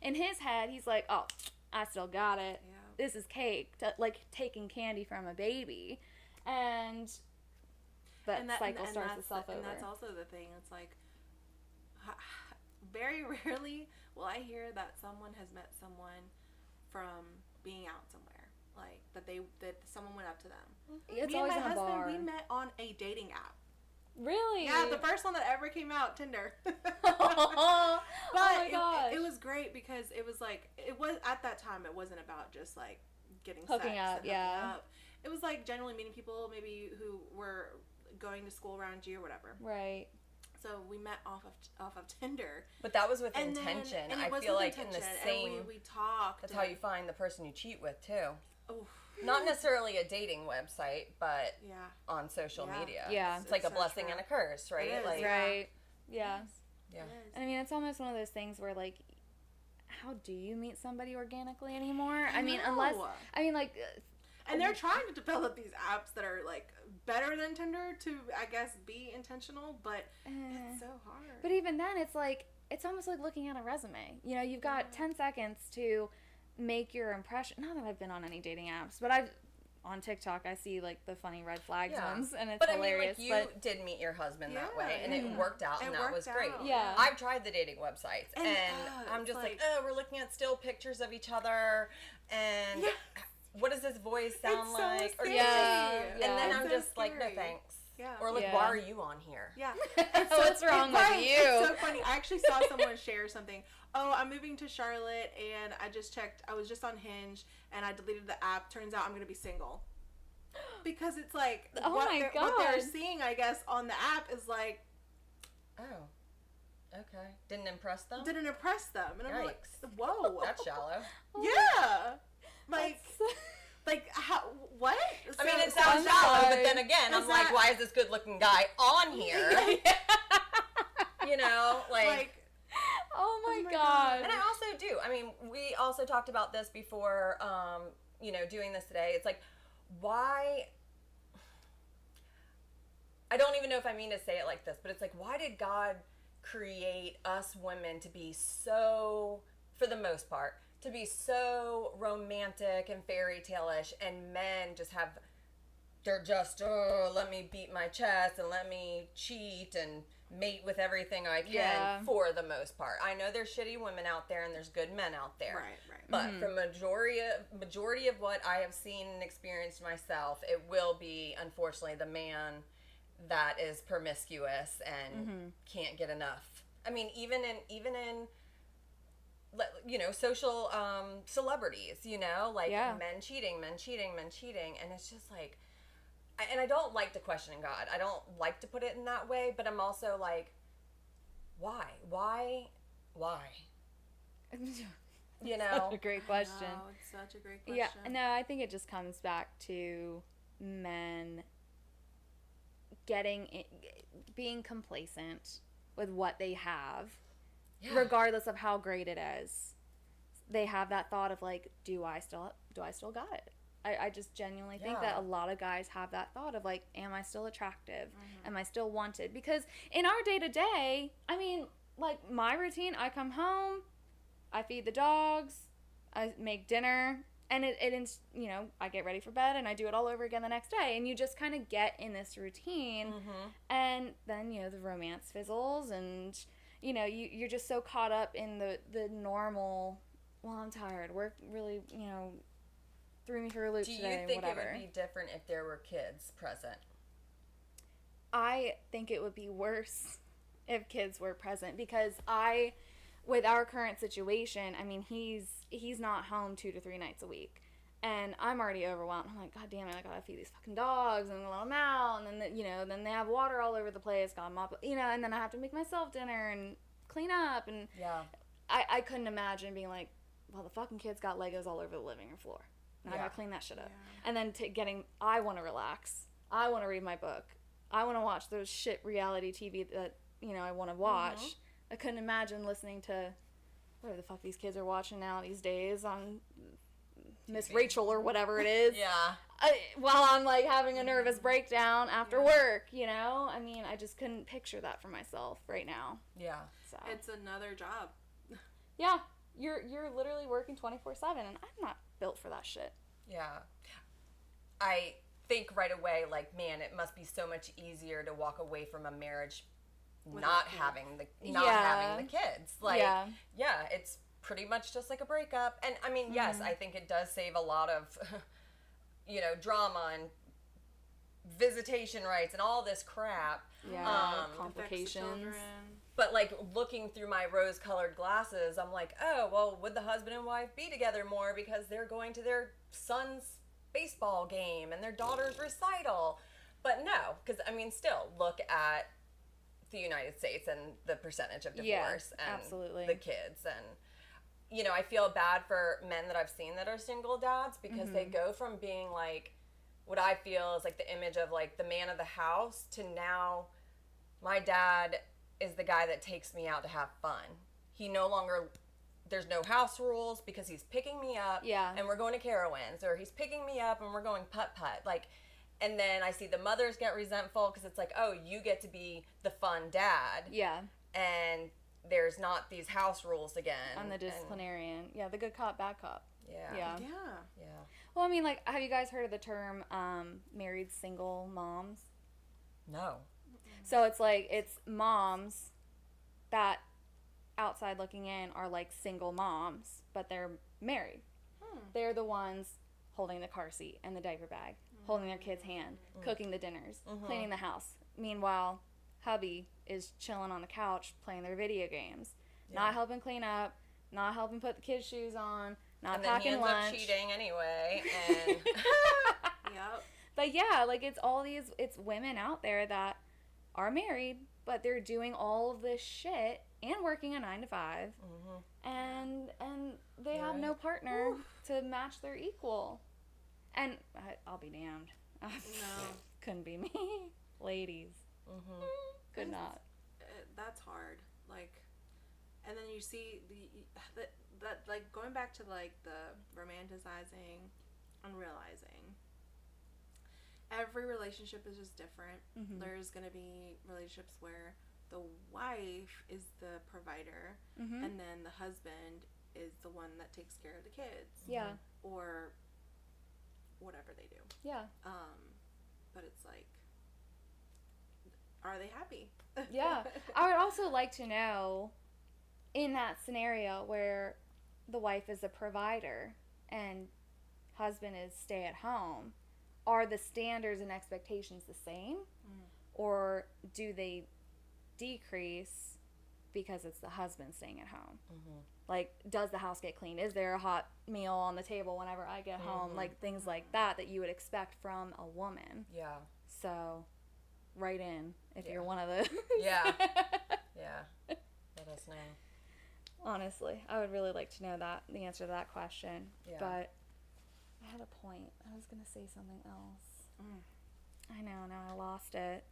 in his head, he's like, oh, I still got it. Yeah. This is cake. Like taking candy from a baby. And that cycle starts itself over. And that's also the thing. It's like, very rarely will I hear that someone has met someone from being out somewhere. Like, that someone went up to them. It's Me always and my in a husband, bar. we met on a dating app. Really? Yeah, the first one that ever came out, Tinder. Oh my gosh. It was great because it was like, it was, at that time, it wasn't about just like getting hooking sex up, and hooking yeah. up. It was like generally meeting people maybe who were going to school around you or whatever. Right. So we met off of Tinder. But that was with And intention. then, and it I was feel with like in the intention, same. and we talked. That's how you find the person you cheat with too. Oh. Not necessarily a dating website, but Yeah. on social media. Yeah. It's like a so blessing true. and a curse, right? It is, Like, Right. Yeah. yeah. It is. And I mean, it's almost one of those things where, like, how do you meet somebody organically anymore? I mean, unless, like... And they're trying to develop these apps that are, like, better than Tinder to, I guess, be intentional, but it's so hard. But even then, it's like, it's almost like looking at a resume. You know, you've got 10 seconds to make your impression. Not that I've been on any dating apps, but on TikTok, I see, like, the funny red flags ones, and it's hilarious. I mean, like, you did meet your husband that way, and it worked out, and that was great. Yeah. I've tried the dating websites, and I'm just like, oh, we're looking at still pictures of each other, and what does this voice sound It's so like? scary. And then It's I'm so just like, no scary. thanks. Yeah. Or like, Yeah. why are you on here? Yeah. What's wrong with you? It's so funny. I actually saw someone share something. Oh, I'm moving to Charlotte, and I just checked. I was just on Hinge, and I deleted the app. Turns out I'm going to be single. Because it's like, what they're seeing, I guess, on the app is like... Oh. Okay. Didn't impress them? Didn't impress them. And I'm like, Yikes. whoa. That's shallow. Yeah. Like... Like, how, what? I mean, it So- sounds shallow, but then again, I'm Is like, that- why is this good-looking guy on here? You know, like Oh my my god. God. and I also do. I mean, we also talked about this before, you know, doing this today. It's like, why... I don't even know if I mean to say it like this, but it's like, why did God create us women to be so, for the most part, to be so romantic and fairy tale-ish, and men just have, they're just, oh, let me beat my chest and let me cheat and mate with everything I can for the most part. I know there's shitty women out there and there's good men out there. Right. But for majority of what I have seen and experienced myself, it will be, unfortunately, the man that is promiscuous and can't get enough. I mean, even in you know, social celebrities, you know, like men cheating, and it's just like, and I don't like to question God. I don't like to put it in that way, but I'm also like, why? You know, Such a great question. Wow, it's such a great question. Yeah, no, I think it just comes back to men being complacent with what they have, regardless of how great it is. They have that thought of like, do I still got it? I just genuinely think that a lot of guys have that thought of like, am I still attractive? Am I still wanted? Because in our day-to-day, I mean, like my routine, I come home, I feed the dogs, I make dinner, and it you know, I get ready for bed and I do it all over again the next day. And you just kind of get in this routine, and then, you know, the romance fizzles, and, you know, you're just so caught up in the normal, well, I'm tired, work really, you know, threw me for a loop today. Do you think whatever. it would be different if there were kids present? I think it would be worse if kids were present, because with our current situation, I mean, he's not home 2 to 3 nights a week, and I'm already overwhelmed. I'm like, God damn it, I gotta feed these fucking dogs and let them out, and then, you know, then they have water all over the place, gotta mop, you know, and then I have to make myself dinner and clean up, and I couldn't imagine being like, well, the fucking kids got Legos all over the living room floor. And I gotta clean that shit up. And then I want to relax. I want to read my book. I want to watch those shit reality TV that, you know, I want to watch. I couldn't imagine listening to whatever the fuck these kids are watching now these days on Miss Rachel or whatever it is. Yeah. While I'm like having a nervous breakdown after work, you know? I mean, I just couldn't picture that for myself right now. Yeah. So It's another job. yeah, you're literally working 24/7, and I'm not built for that shit. Yeah. I think right away, like, man, it must be so much easier to walk away from a marriage not having the kids. Like, yeah, it's pretty much just like a breakup. And I mean, yes, I think it does save a lot of, drama and visitation rights and all this crap. Yeah, complications. But like looking through my rose-colored glasses, I'm like, oh, well, would the husband and wife be together more because they're going to their son's baseball game and their daughter's recital? But no, because I mean, still look at the United States and the percentage of divorce and absolutely. The kids. And I feel bad for men that I've seen that are single dads because they go from being like what I feel is like the image of like the man of the house to now my dad is the guy that takes me out to have fun. He no longer, there's no house rules because he's picking me up and we're going to Carowinds, or he's picking me up and we're going putt-putt. Like, and then I see the mothers get resentful because it's like, oh, you get to be the fun dad. Yeah. And there's not these house rules again. I'm the disciplinarian. The good cop, bad cop. Yeah. Well, I mean, like, have you guys heard of the term married single moms? No. So it's like, it's moms that outside looking in are like single moms, but they're married. They're the ones holding the car seat and the diaper bag, holding their kid's hand, cooking the dinners, cleaning the house. Meanwhile, hubby is chilling on the couch playing their video games, not helping clean up, not helping put the kids' shoes on, not packing lunch. And then he ends up cheating anyway. And Yep. But yeah, like it's women out there that are married, but they're doing all of this shit and working a 9 to 5, and they have no partner to match their equal. And I'll be damned. No. Couldn't be me. Ladies. Could not. That's hard. Like, and then you see that like going back to like the romanticizing and realizing. Every relationship is just different. There's going to be relationships where the wife is the provider and then the husband is the one that takes care of the kids. Yeah. Or whatever they do. Yeah. But it's like, are they happy? Yeah. I would also like to know, in that scenario where the wife is a provider and husband is stay at home, are the standards and expectations the same? Or do they decrease because it's the husband staying at home? Like, does the house get cleaned? Is there a hot meal on the table whenever I get home? Like, things like that you would expect from a woman. Yeah. So, write in if you're one of those. Yeah. Let us know. Honestly, I would really like to know the answer to that question. Yeah. But I had a point. I was going to say something else. I know, now I lost it.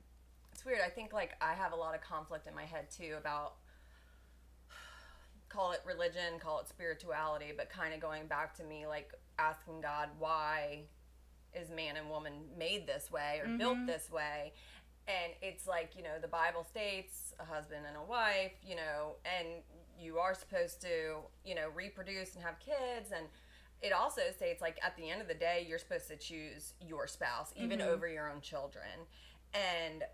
It's weird. I think, like, I have a lot of conflict in my head, too, about, call it religion, call it spirituality, but kind of going back to me, like, asking God, why is man and woman made this way or built this way? And it's like, the Bible states a husband and a wife, and you are supposed to, reproduce and have kids. And it also states, like, at the end of the day, you're supposed to choose your spouse, even over your own children. And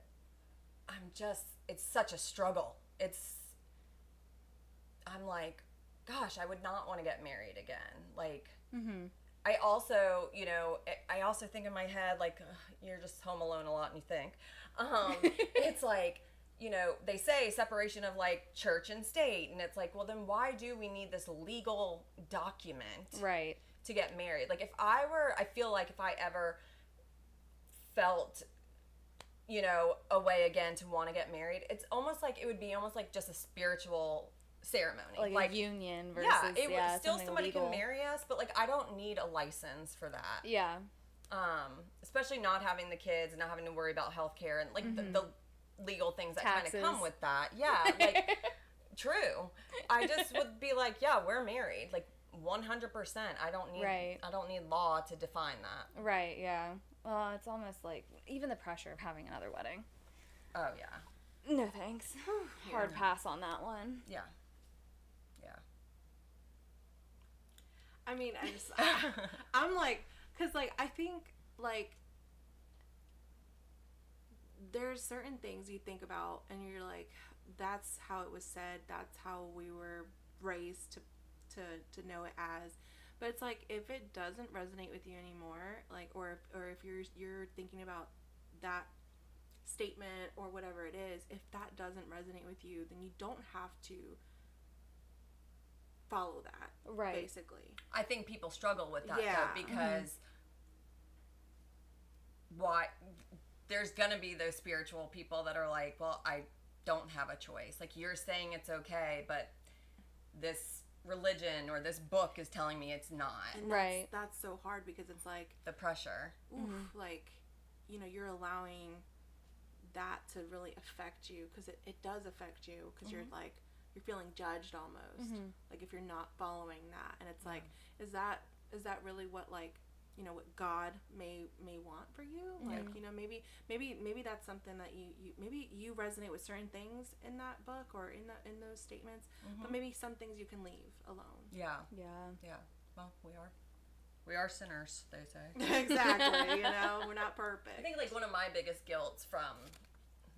it's such a struggle. I'm like, gosh, I would not want to get married again. Like, I also, I also think in my head, like, you're just home alone a lot and you think. It's like, they say separation of, like, church and state. And it's like, well, then why do we need this legal document to get married? Like, I feel like if I ever felt, a way again to want to get married, it's almost like it would be almost like just a spiritual ceremony. Like a union versus, still somebody legal. can marry us, but, like, I don't need a license for that. Yeah. Especially not having the kids and not having to worry about healthcare and, like, the legal things that kind of come with that. Yeah, like, true. I just would be like, yeah, we're married. Like, 100%. I don't need Right. I don't need law to define that. Right, yeah. Well, it's almost like even the pressure of having another wedding. Oh yeah. No thanks. Hard pass on that one. Yeah. Yeah. I mean, I'm like, because, like, I think, like, there's certain things you think about and you're like, that's how it was said, that's how we were raised to know it as. But it's like, if it doesn't resonate with you anymore, like, or if you're thinking about that statement or whatever it is, if that doesn't resonate with you, then you don't have to follow that. Right. Basically. I think people struggle with that Yeah. though, because why there's gonna be those spiritual people that are like, well, I don't have a choice. Like, you're saying it's okay, but this religion or this book is telling me it's not. And Right. That's so hard, because it's like, The pressure. oof, like, you know, you're allowing that to really affect you, because it does affect you, because you're like, you're feeling judged almost, like, if you're not following that. And it's like, is that really what, like, you know, what God may want for you? Like, you know, maybe that's something that you maybe you resonate with certain things in that book or in those statements, but maybe some things you can leave alone. Yeah. Yeah. Yeah. Well, we are sinners, they say. Exactly. You know, we're not perfect. I think, like, one of my biggest guilts from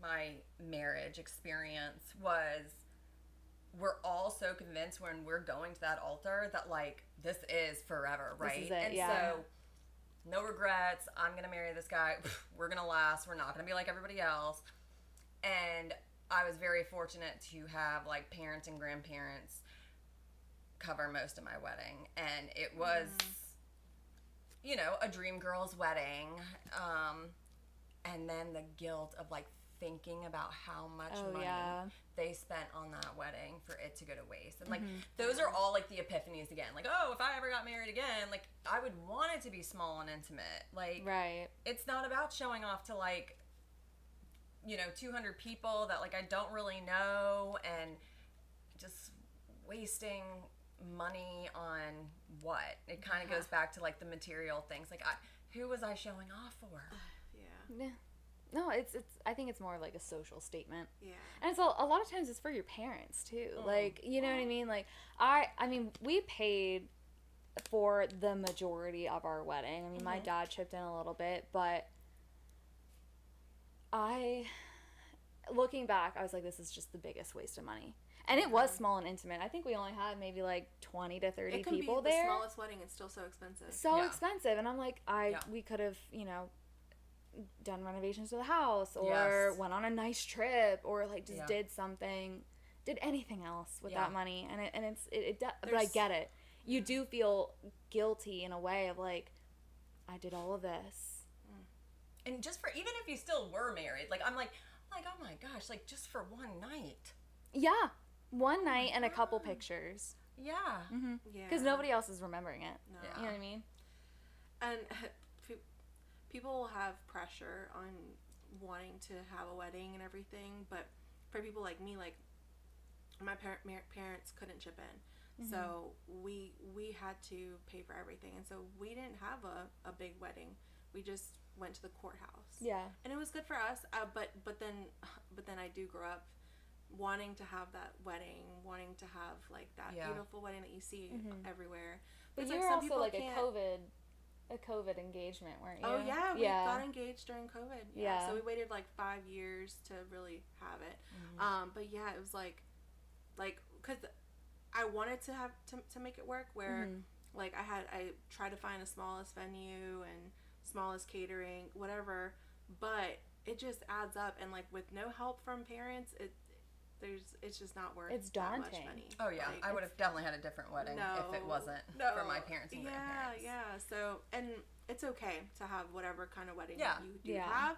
my marriage experience was, we're all so convinced when we're going to that altar that, like, this is forever, right? This is it, and yeah. so, no regrets. I'm going to marry this guy. We're going to last. We're not going to be like everybody else. And I was very fortunate to have, like, parents and grandparents cover most of my wedding. And it was, you know, a dream girl's wedding. And then the guilt of, like, thinking about how much money they spent on that wedding for it to go to waste. And, like, those are all, like, the epiphanies again. Like, oh, if I ever got married again, like, I would want it to be small and intimate. Like, Right. it's not about showing off to, like, you know, 200 people that, like, I don't really know, and just wasting money on what? It kind of goes back to, like, the material things. Like, who was I showing off for? Yeah. No, it's I think it's more of like a social statement. Yeah. And it's a lot of times it's for your parents too. Like, you know what I mean? Like, I mean, we paid for the majority of our wedding. I mean, my dad chipped in a little bit, but looking back, I was like, this is just the biggest waste of money. And it was small and intimate. I think we only had maybe like 20 to 30 people there. The smallest wedding is still so expensive. So expensive. And I'm like, we could have, you know, done renovations to the house, or went on a nice trip, or like just did anything else with that money. And but I get it. You do feel guilty in a way of like, I did all of this. And just for, even if you still were married, like, I'm like, oh my gosh, like, just for one night. Yeah. One night and a couple pictures. Yeah. Yeah. Because nobody else is remembering it. No. You know what I mean? And people will have pressure on wanting to have a wedding and everything, but for people like me, like, my parents couldn't chip in, so we had to pay for everything, and so we didn't have a big wedding. We just went to the courthouse. Yeah. And it was good for us, but then I do grow up wanting to have that wedding, wanting to have, like, that beautiful wedding that you see everywhere. But it's you like, were some also people like can't. a COVID engagement, weren't you? Oh yeah, we got engaged during COVID. Yeah. So we waited like 5 years to really have it. But yeah, it was like, cause I wanted to have to make it work. Where like I tried to find the smallest venue and smallest catering, whatever. But it just adds up, and like with no help from parents, it's just not worth. It's that daunting. much money. Oh yeah, Like, I would have definitely had a different wedding if it wasn't for my parents and grandparents. Yeah. So, and it's okay to have whatever kind of wedding Yeah. you do have,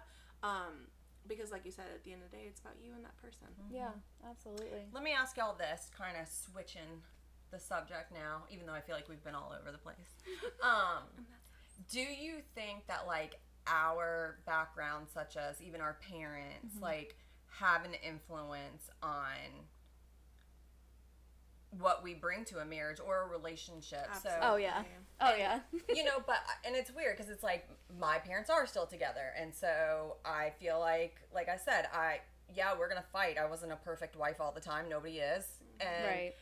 because like you said, at the end of the day, it's about you and that person. Yeah, absolutely. Let me ask y'all this, kind of switching the subject now, even though I feel like we've been all over the place. Do you think that, like, our background, such as even our parents, like, have an influence on what we bring to a marriage or a relationship. Absolutely. So Oh yeah. Oh yeah. and it's weird because it's like my parents are still together, and so I feel like I said, we're gonna fight. I wasn't a perfect wife all the time. Nobody is, and Right.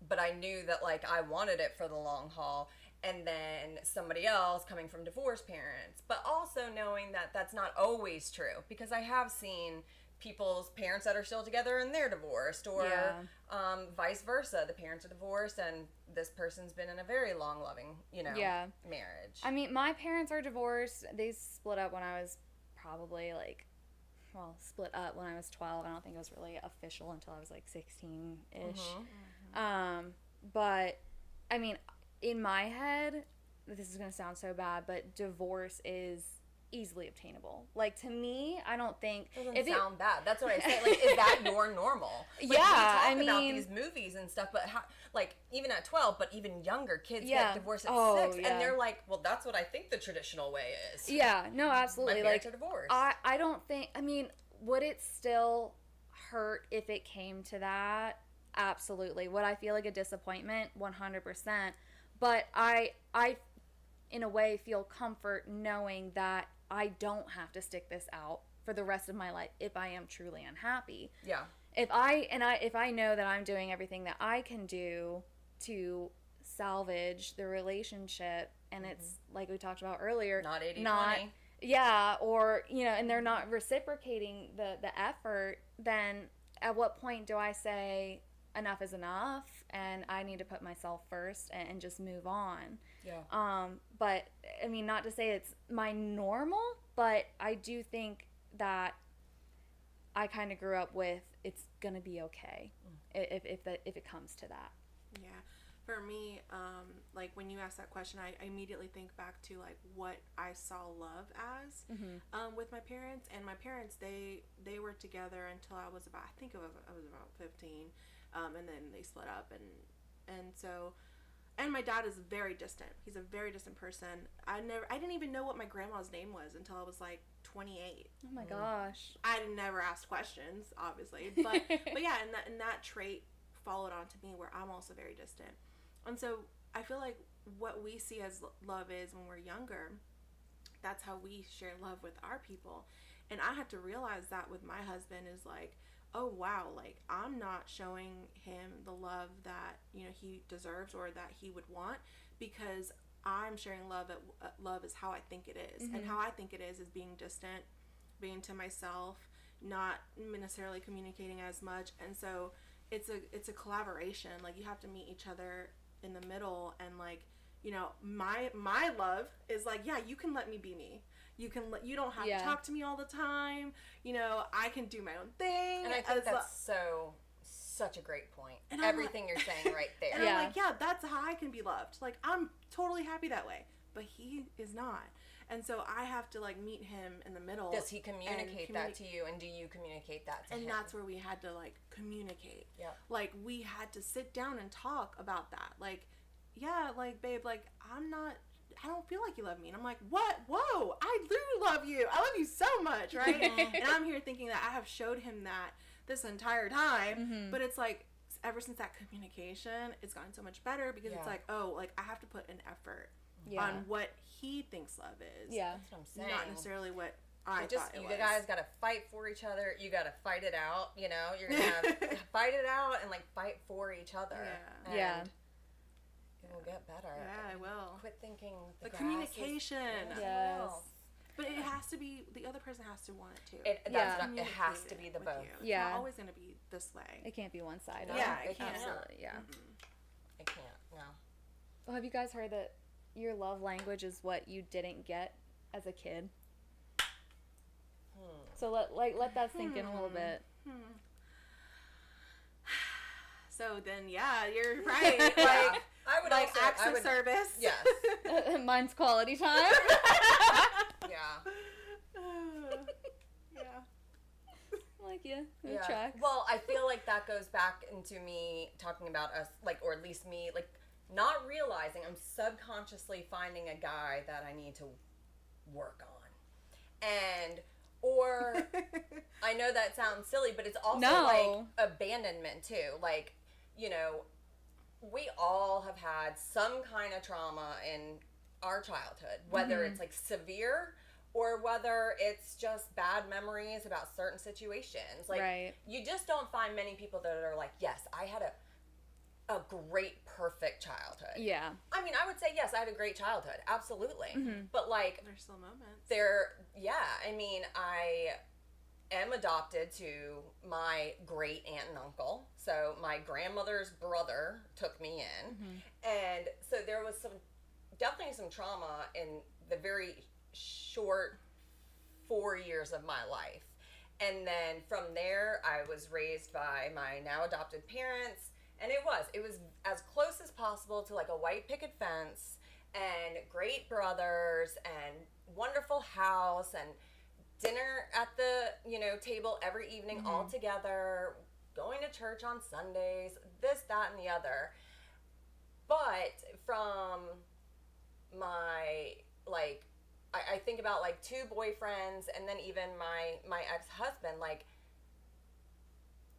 but I knew that like I wanted it for the long haul. And then somebody else coming from divorced parents, but also knowing that that's not always true, because I have seen people's parents that are still together and they're divorced, or vice versa. The parents are divorced and this person's been in a very long, loving, marriage. I mean, my parents are divorced. They split up when I was probably like, split up when I was 12. I don't think it was really official until I was like 16-ish. But, I mean, in my head, this is going to sound so bad, but divorce is easily obtainable. Like, to me, I don't think... It doesn't sound bad. That's what I say. Like, is that your normal? Like, yeah, I mean... about these movies and stuff, but how, like, even at 12, but even younger kids get divorced at 6, and they're like, well, that's what I think the traditional way is. Yeah, no, absolutely. My parents are divorced. I don't think... I mean, would it still hurt if it came to that? Absolutely. Would I feel like a disappointment? 100%. But I in a way feel comfort knowing that I don't have to stick this out for the rest of my life if I am truly unhappy. Yeah. If I know that I'm doing everything that I can do to salvage the relationship, and it's like we talked about earlier, not 80-20. Yeah, or and they're not reciprocating the effort, then at what point do I say enough is enough and I need to put myself first and just move on? Yeah. But I mean, not to say it's my normal, but I do think that I kind of grew up with it's gonna be okay if it comes to that. Yeah. For me, like when you ask that question, I immediately think back to like what I saw love as with my parents. And my parents, they were together until I was about, I think I was about 15, and then they split up, and so, and my dad is very distant. He's a very distant person. I didn't even know what my grandma's name was until I was like 28. Oh my gosh. I never asked questions, obviously, but yeah, and that trait followed on to me where I'm also very distant. And so I feel like what we see as love is when we're younger, that's how we share love with our people. And I had to realize that with my husband is like, oh wow, like I'm not showing him the love that, he deserves or that he would want, because I'm sharing love love is how I think it is. And how I think it is being distant, being to myself, not necessarily communicating as much. And so it's a collaboration. Like you have to meet each other in the middle, and like, my love is like, yeah, you can let me be me. You don't have to talk to me all the time. I can do my own thing. And I think that's such a great point. And everything you're saying right there. And I'm like, yeah, that's how I can be loved. Like, I'm totally happy that way. But he is not. And so I have to like meet him in the middle. Does he communicate that to you, and do you communicate that to him? And that's where we had to like communicate. Yeah. Like we had to sit down and talk about that. Like, yeah, like babe, like I don't feel like you love me. And I'm like, what? Whoa, I do love you. I love you so much, right? And I'm here thinking that I have showed him that this entire time. But it's like, ever since that communication, it's gotten so much better, because it's like, oh, like I have to put an effort on what he thinks love is. Yeah. That's what I'm saying. Not necessarily what I thought it was. You guys got to fight for each other. You got to fight it out. You're going to fight it out and like fight for each other. Yeah. And it will get better. Yeah, I will. Quit thinking the communication. Yes. But it has to be, the other person has to want it too. It has to be the both. It's not always going to be this way. It can't be one-sided. Yeah, it can't. Absolutely, yeah. It can't, no. Well, have you guys heard that your love language is what you didn't get as a kid? So let that sink in a little bit. So then, yeah, you're right. Like, I would like also, acts of service. Yes. Mine's quality time. Yeah. Like, yeah. Tracks. Well, I feel like that goes back into me talking about us, like, or at least me, like, not realizing I'm subconsciously finding a guy that I need to work on. And, Or I know that sounds silly, but it's also No. like abandonment too. Like, you know, we all have had some kind of trauma in our childhood, whether it's like severe or whether it's just bad memories about certain situations. Like, Right. you just don't find many people that are like, yes, I had a great, perfect childhood. Yeah. I mean, I would say, yes, I had a great childhood. Absolutely. But, like, There's still moments. I mean, I am adopted to my great aunt and uncle. So my grandmother's brother took me in. And so there was definitely some trauma in the very short 4 years of my life. And then from there, I was raised by my now adopted parents. And it was as close as possible to like a white picket fence and great brothers and wonderful house and dinner at the, table every evening all together, going to church on Sundays, this, that, and the other. But from my, like, I think about like 2 boyfriends and then even my ex-husband, like,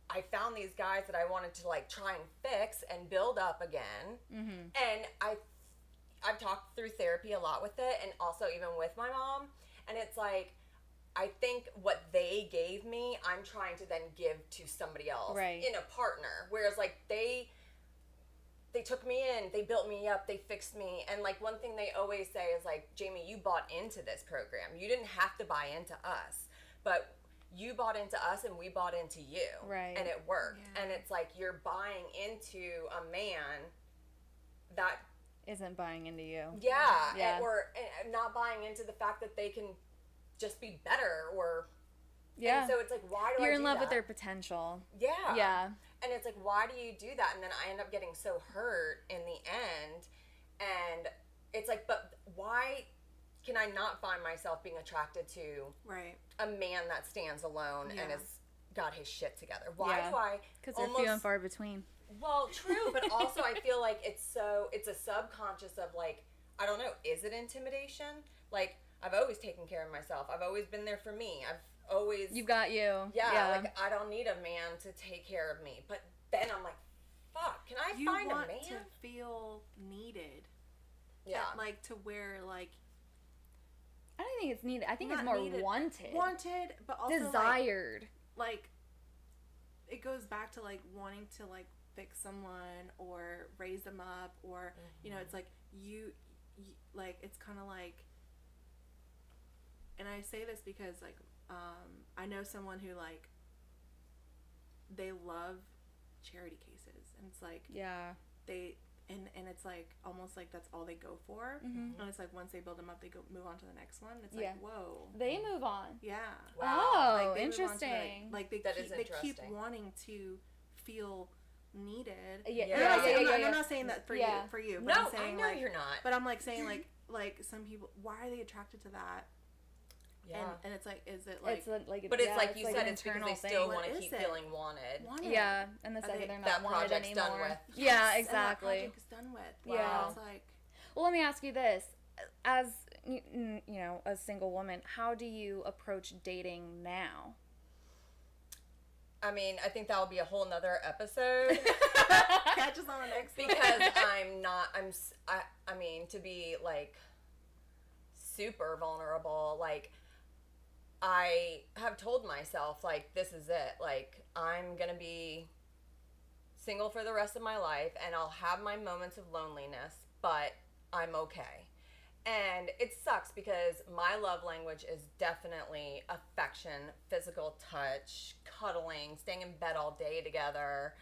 I found these guys that I wanted to like try and fix and build up again. And I've talked through therapy a lot with it, and also even with my mom. And it's like, I think what they gave me, I'm trying to then give to somebody else in a partner. Whereas like they took me in, they built me up, they fixed me. And like one thing they always say is like, Jamie, you bought into this program. You didn't have to buy into us, but you bought into us and we bought into you. Right. And it worked. Yeah. And it's like you're buying into a man that Isn't buying into you. Yeah. Or not buying into the fact that they can just be better or Yeah. And so it's like, why do You're I in do love that? with their potential. Yeah. Yeah. And it's like, why do you do that? And then I end up getting so hurt in the end. And it's like, but why can I not find myself being attracted to Right. a man that stands alone and has got his shit together? Why Yeah. do I Because they're few and far between. Well, true, but also I feel like it's a subconscious of like, I don't know, is it intimidation? Like, I've always taken care of myself. I've always been there for me. I've always... You've got you. Yeah, like, I don't need a man to take care of me. But then I'm like, fuck, can I find a man? You want to feel needed. Yeah. Like, to where, like... I don't think it's needed. I think it's not more needed. wanted. Wanted, but also, Desired. like, it goes back to, like, wanting to, like, fix someone or raise them up or, you know, it's like, you like, it's kind of like... And I say this because, like, I know someone who, like, they love charity cases. And it's like, Yeah. And it's like, almost like that's all they go for. Mm-hmm. And it's like, once they build them up, they move on to the next one. It's Yeah. like, whoa. They move on. Yeah. Wow. Oh, Like, they move on to, interesting. like they That keep, is they keep interesting. wanting to feel needed. Yeah. I'm not saying that for Yeah. you, but No, I'm saying, I know like, you're not. but I'm like saying like some people, why are they attracted to that? Yeah. And it's like, is it like, It's like, But it's yeah, like you said, an it's because internal they still thing. want to What keep is it? feeling wanted. wanted? Yeah, and the Are second they- they're not that wanted project's anymore. done with. Yeah, Yes, and that exactly. project is done with. Yeah. It's like, Well, let me ask you this: as you know, a single woman, how do you approach dating now? I mean, I think that'll be a whole nother episode. catch us on the next one. Because I mean, to be like super vulnerable, like I have told myself, like, this is it. Like, I'm gonna be single for the rest of my life and I'll have my moments of loneliness, but I'm okay. And it sucks because my love language is definitely affection, physical touch, cuddling, staying in bed all day together.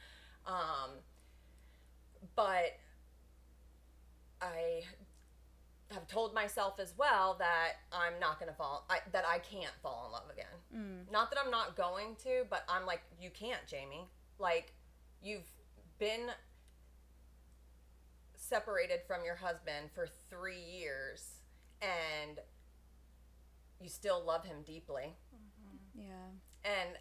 But I have told myself as well that I'm not going to that I can't fall in love again. Not that I'm not going to, but I'm like, you can't, Jamie. Like, you've been separated from your husband for 3 years and you still love him deeply. Yeah. And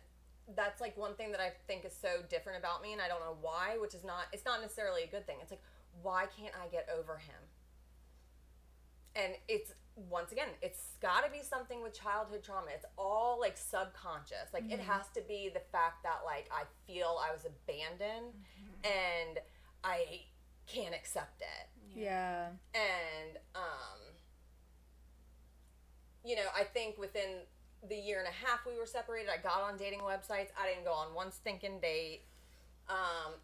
that's like one thing that I think is so different about me, and I don't know why, it's not necessarily a good thing. It's like, why can't I get over him? and it's, once again, it's got to be something with childhood trauma. It's all like subconscious. Like it has to be the fact that like I feel I was abandoned and I can't accept it. Yeah. And you know, I think within the year and a half we were separated, I got on dating websites. I didn't go on one stinking date.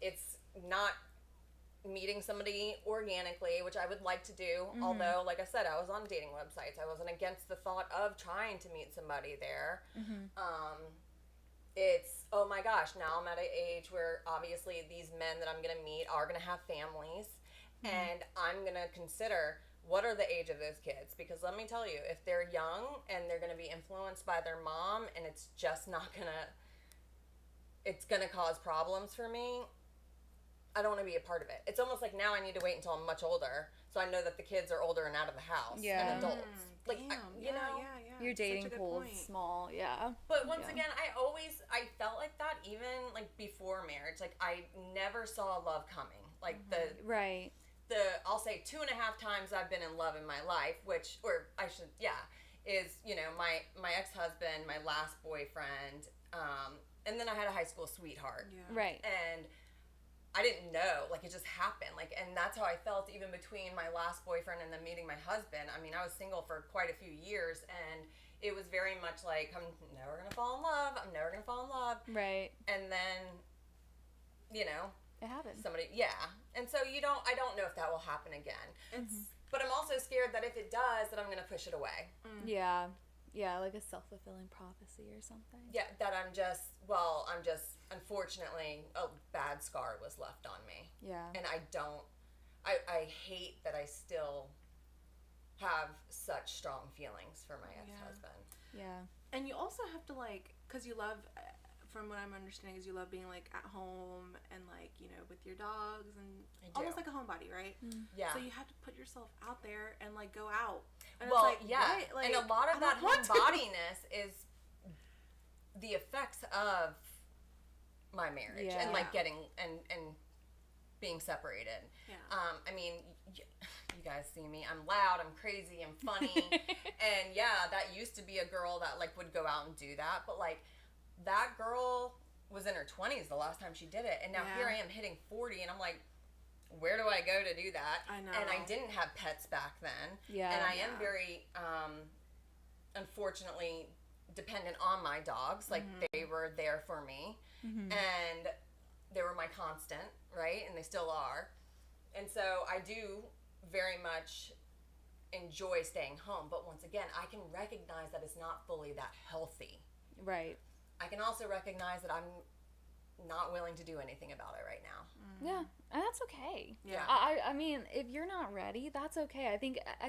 It's not meeting somebody organically, which I would like to do. Although, like I said, I was on dating websites. I wasn't against the thought of trying to meet somebody there. It's, oh my gosh, now I'm at an age where obviously these men that I'm going to meet are going to have families. And I'm going to consider, what are the age of those kids? Because let me tell you, if they're young and they're going to be influenced by their mom and it's just not going to, it's going to cause problems for me, I don't want to be a part of it. It's almost like now I need to wait until I'm much older so I know that the kids are older and out of the house and adults. Like, you know, your dating pool is small, But once again, I felt like that even like before marriage. Like I never saw love coming. Like I'll say 2.5 times I've been in love in my life, is, you know, my ex-husband, my last boyfriend, and then I had a high school sweetheart. And I didn't know, like it just happened. Like, and that's how I felt even between my last boyfriend and then meeting my husband. I mean, I was single for quite a few years and it was very much like, I'm never going to fall in love. I'm never going to fall in love. And then, you know, it happens. And so I don't know if that will happen again. But I'm also scared that if it does, that I'm going to push it away. Yeah, like a self-fulfilling prophecy or something. Yeah, that I'm just, unfortunately, a bad scar was left on me. And I hate that I still have such strong feelings for my ex-husband. And you also have to, like, because you love, from what I'm understanding, is you love being, like, at home and, like, you know, with your dogs and almost like a homebody, right? Yeah. So you have to put yourself out there and, like, go out. And well, it's like, what? Like, and a lot of that homebodiness is the effects of my marriage and, like, getting, and being separated. I mean, you guys see me. I'm loud, I'm crazy, I'm funny. And, that used to be a girl that, like, would go out and do that. But, like, that girl was in her 20s the last time she did it. And now here I am hitting 40, and I'm like, where do I go to do that? I know. And I didn't have pets back then. And I am very, unfortunately, dependent on my dogs. Like, they were there for me. And they were my constant, right? And they still are. And so I do very much enjoy staying home. But once again, I can recognize that it's not fully that healthy. I can also recognize that I'm not willing to do anything about it right now. Yeah, and that's okay. I mean, if you're not ready, that's okay. I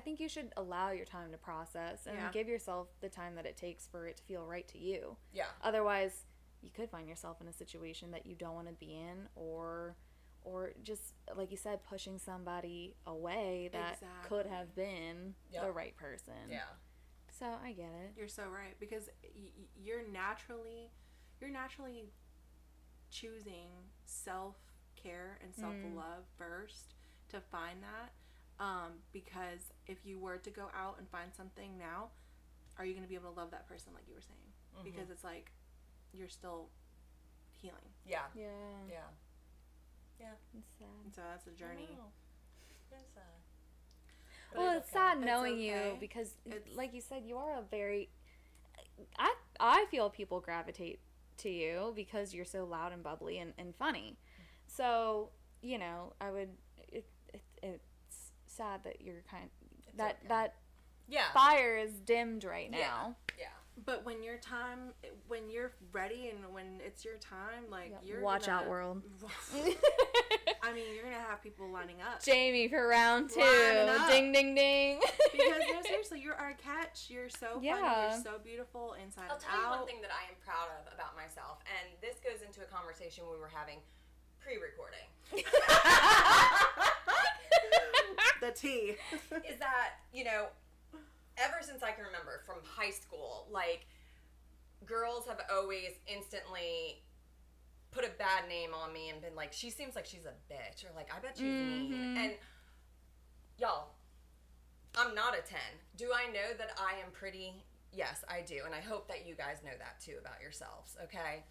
think you should allow your time to process and give yourself the time that it takes for it to feel right to you. Otherwise, you could find yourself in a situation that you don't want to be in, or just, like you said, pushing somebody away that could have been the right person. So I get it. You're so right, because you're naturally choosing self-care and self-love first to find that, because if you were to go out and find something now, are you going to be able to love that person like you were saying? Because it's like you're still healing. It's sad. So that's a journey. It's sad. Well, it's sad knowing you, because like you said, you are a very, I feel people gravitate to you because you're so loud and bubbly and funny. So, you know, it's sad that you're that fire is dimmed right now. But when you're ready and when it's your time, like, you're watch out, world. I mean, you're gonna have people lining up. Jamie for round 2. Ding, ding, ding. Because no, seriously, you're our catch. You're so funny. You're so beautiful inside and out. I'll tell you one thing that I am proud of about myself, and this goes into a conversation we were having pre-recording. The tea. Is that, you know, ever since I can remember, from high school, like, girls have always instantly put a bad name on me and been like, she seems like she's a bitch, or like, I bet she's mean. And y'all, I'm not a 10. Do I know that I am pretty? Yes, I do. And I hope that you guys know that too about yourselves, okay?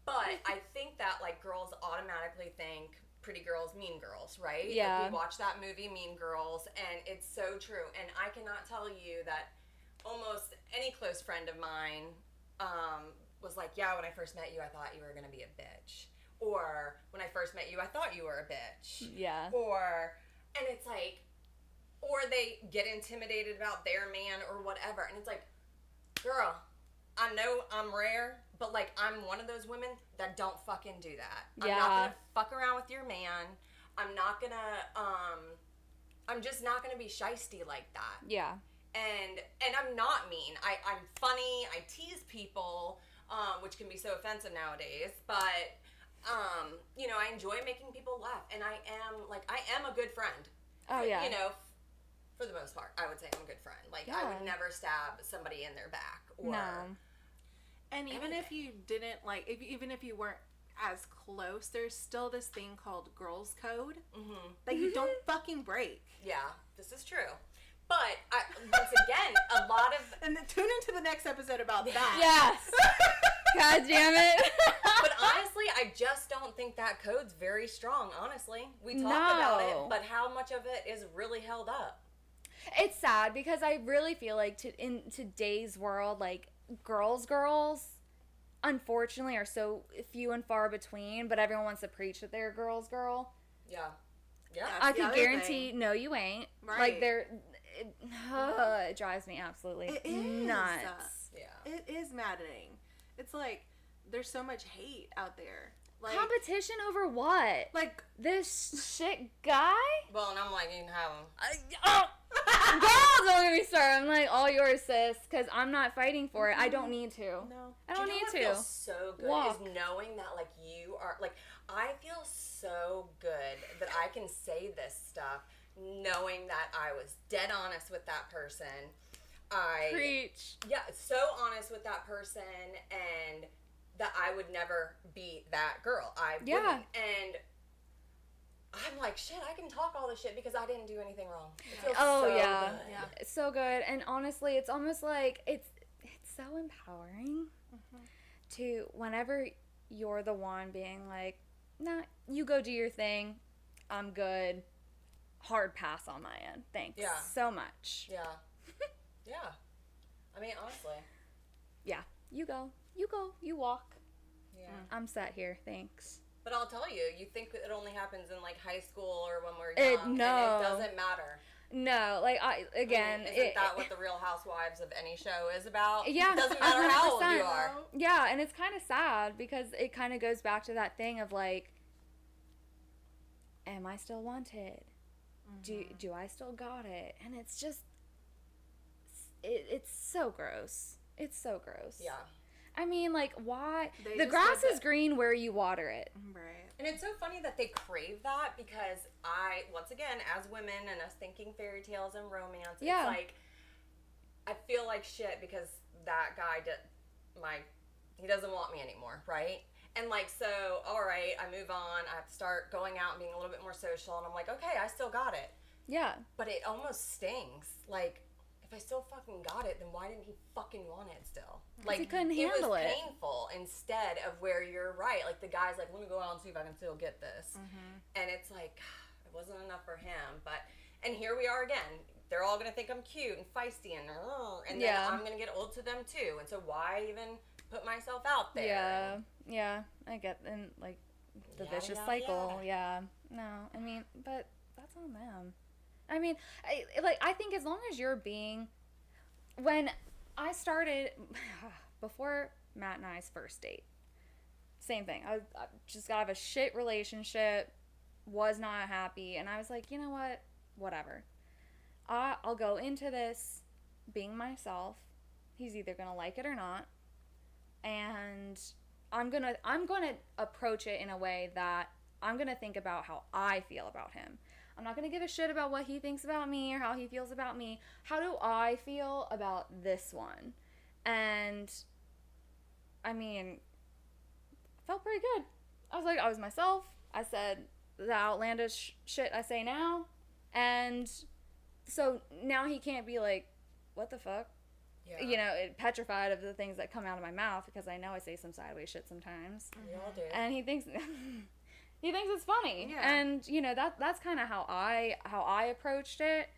But I think that, like, girls automatically think pretty girls, mean girls, right? Yeah. Like, we watch that movie, Mean Girls, and it's so true. And I cannot tell you that almost any close friend of mine was like, yeah, when I first met you, I thought you were going to be a bitch. Or, when I first met you, I thought you were a bitch. Yeah. Or, and it's like, or they get intimidated about their man or whatever. And it's like, girl, I know I'm rare, but, like, I'm one of those women that don't fucking do that. Yeah. I'm not going to fuck around with your man. I'm not going to, I'm just not going to be shysty like that. Yeah. And I'm not mean. I'm funny. I tease people, which can be so offensive nowadays. But, you know, I enjoy making people laugh. And I am a good friend. Oh, yeah. You know, for the most part, I would say I'm a good friend. Like, I would never stab somebody in their back. Or, no. And even if you didn't, like, even if you weren't as close, there's still this thing called girls' code that you don't fucking break. Yeah, this is true. But, once again, a lot of... And then tune into the next episode about that. Yes. God damn it. But honestly, I just don't think that code's very strong, honestly. We talk about it, but how much of it is really held up? It's sad because I really feel like in today's world, like, girls, unfortunately, are so few and far between, but everyone wants to preach that they're a girl's girl. Yeah. Yeah. I can guarantee, no, you ain't. Right. Like, it drives me absolutely nuts. Yeah. It is maddening. It's like, there's so much hate out there. Like, competition over what? Like, this shit guy? Well, and I'm like, you can have him. Girl, don't get me started. I'm like, all yours, sis, because I'm not fighting for it. I don't need to. No. I don't Do you know need what to. feels so good is knowing that, like, you are, like, I feel so good that I can say this stuff knowing that I was dead honest with that person. Preach. Yeah, so honest with that person, and that I would never be that girl. I wouldn't. And I'm like, shit, I can talk all this shit because I didn't do anything wrong. It feels so good. Yeah. It's so good. And honestly, it's almost like it's so empowering to whenever you're the one being like, nah, you go do your thing. I'm good. Hard pass on my end. Thanks so much. Yeah. Yeah. I mean, honestly. Yeah. You go. You walk. Yeah. I'm sat here. Thanks. But I'll tell you, you think it only happens in, like, high school or when we're young. No. And it doesn't matter. No, like, isn't that what the Real Housewives of any show is about? Yeah. It doesn't matter how old 100%. you are. Yeah, and it's kind of sad because it kind of goes back to that thing of, like, am I still wanted? Do I still got it? And it's just, it's so gross. It's so gross. Yeah. I mean, like, why? They The just grass did is green where you water it. Right. And it's so funny that they crave that because once again, as women and us thinking fairy tales and romance, it's like, I feel like shit because that guy he doesn't want me anymore, right? And, like, so, all right, I move on. I have to start going out and being a little bit more social. And I'm like, okay, I still got it. Yeah. But it almost stings. Like, if I still fucking got it, then why didn't he fucking want it still? Like, he couldn't handle it. It was painful instead of where you're right. Like, the guy's like, let me go out and see if I can still get this. And it's like, it wasn't enough for him. And here we are again. They're all going to think I'm cute and feisty and then I'm going to get old to them too. And so why even put myself out there? Yeah, I get, and, like, the vicious cycle. Yeah. No, I mean, but that's on them. I mean, I think as long as you're being, when I started, before Matt and I's first date, same thing. I just got out of a shit relationship, was not happy, and I was like, you know what? Whatever. I'll go into this being myself. He's either gonna like it or not, and I'm gonna approach it in a way that I'm gonna think about how I feel about him. I'm not going to give a shit about what he thinks about me or how he feels about me. How do I feel about this one? And, I mean, felt pretty good. I was myself. I said the outlandish shit I say now. And so now he can't be like, what the fuck? Yeah. You know, petrified of the things that come out of my mouth because I know I say some sideways shit sometimes. We all do. And he thinks it's funny. Yeah. And you know, that's kind of how I approached it.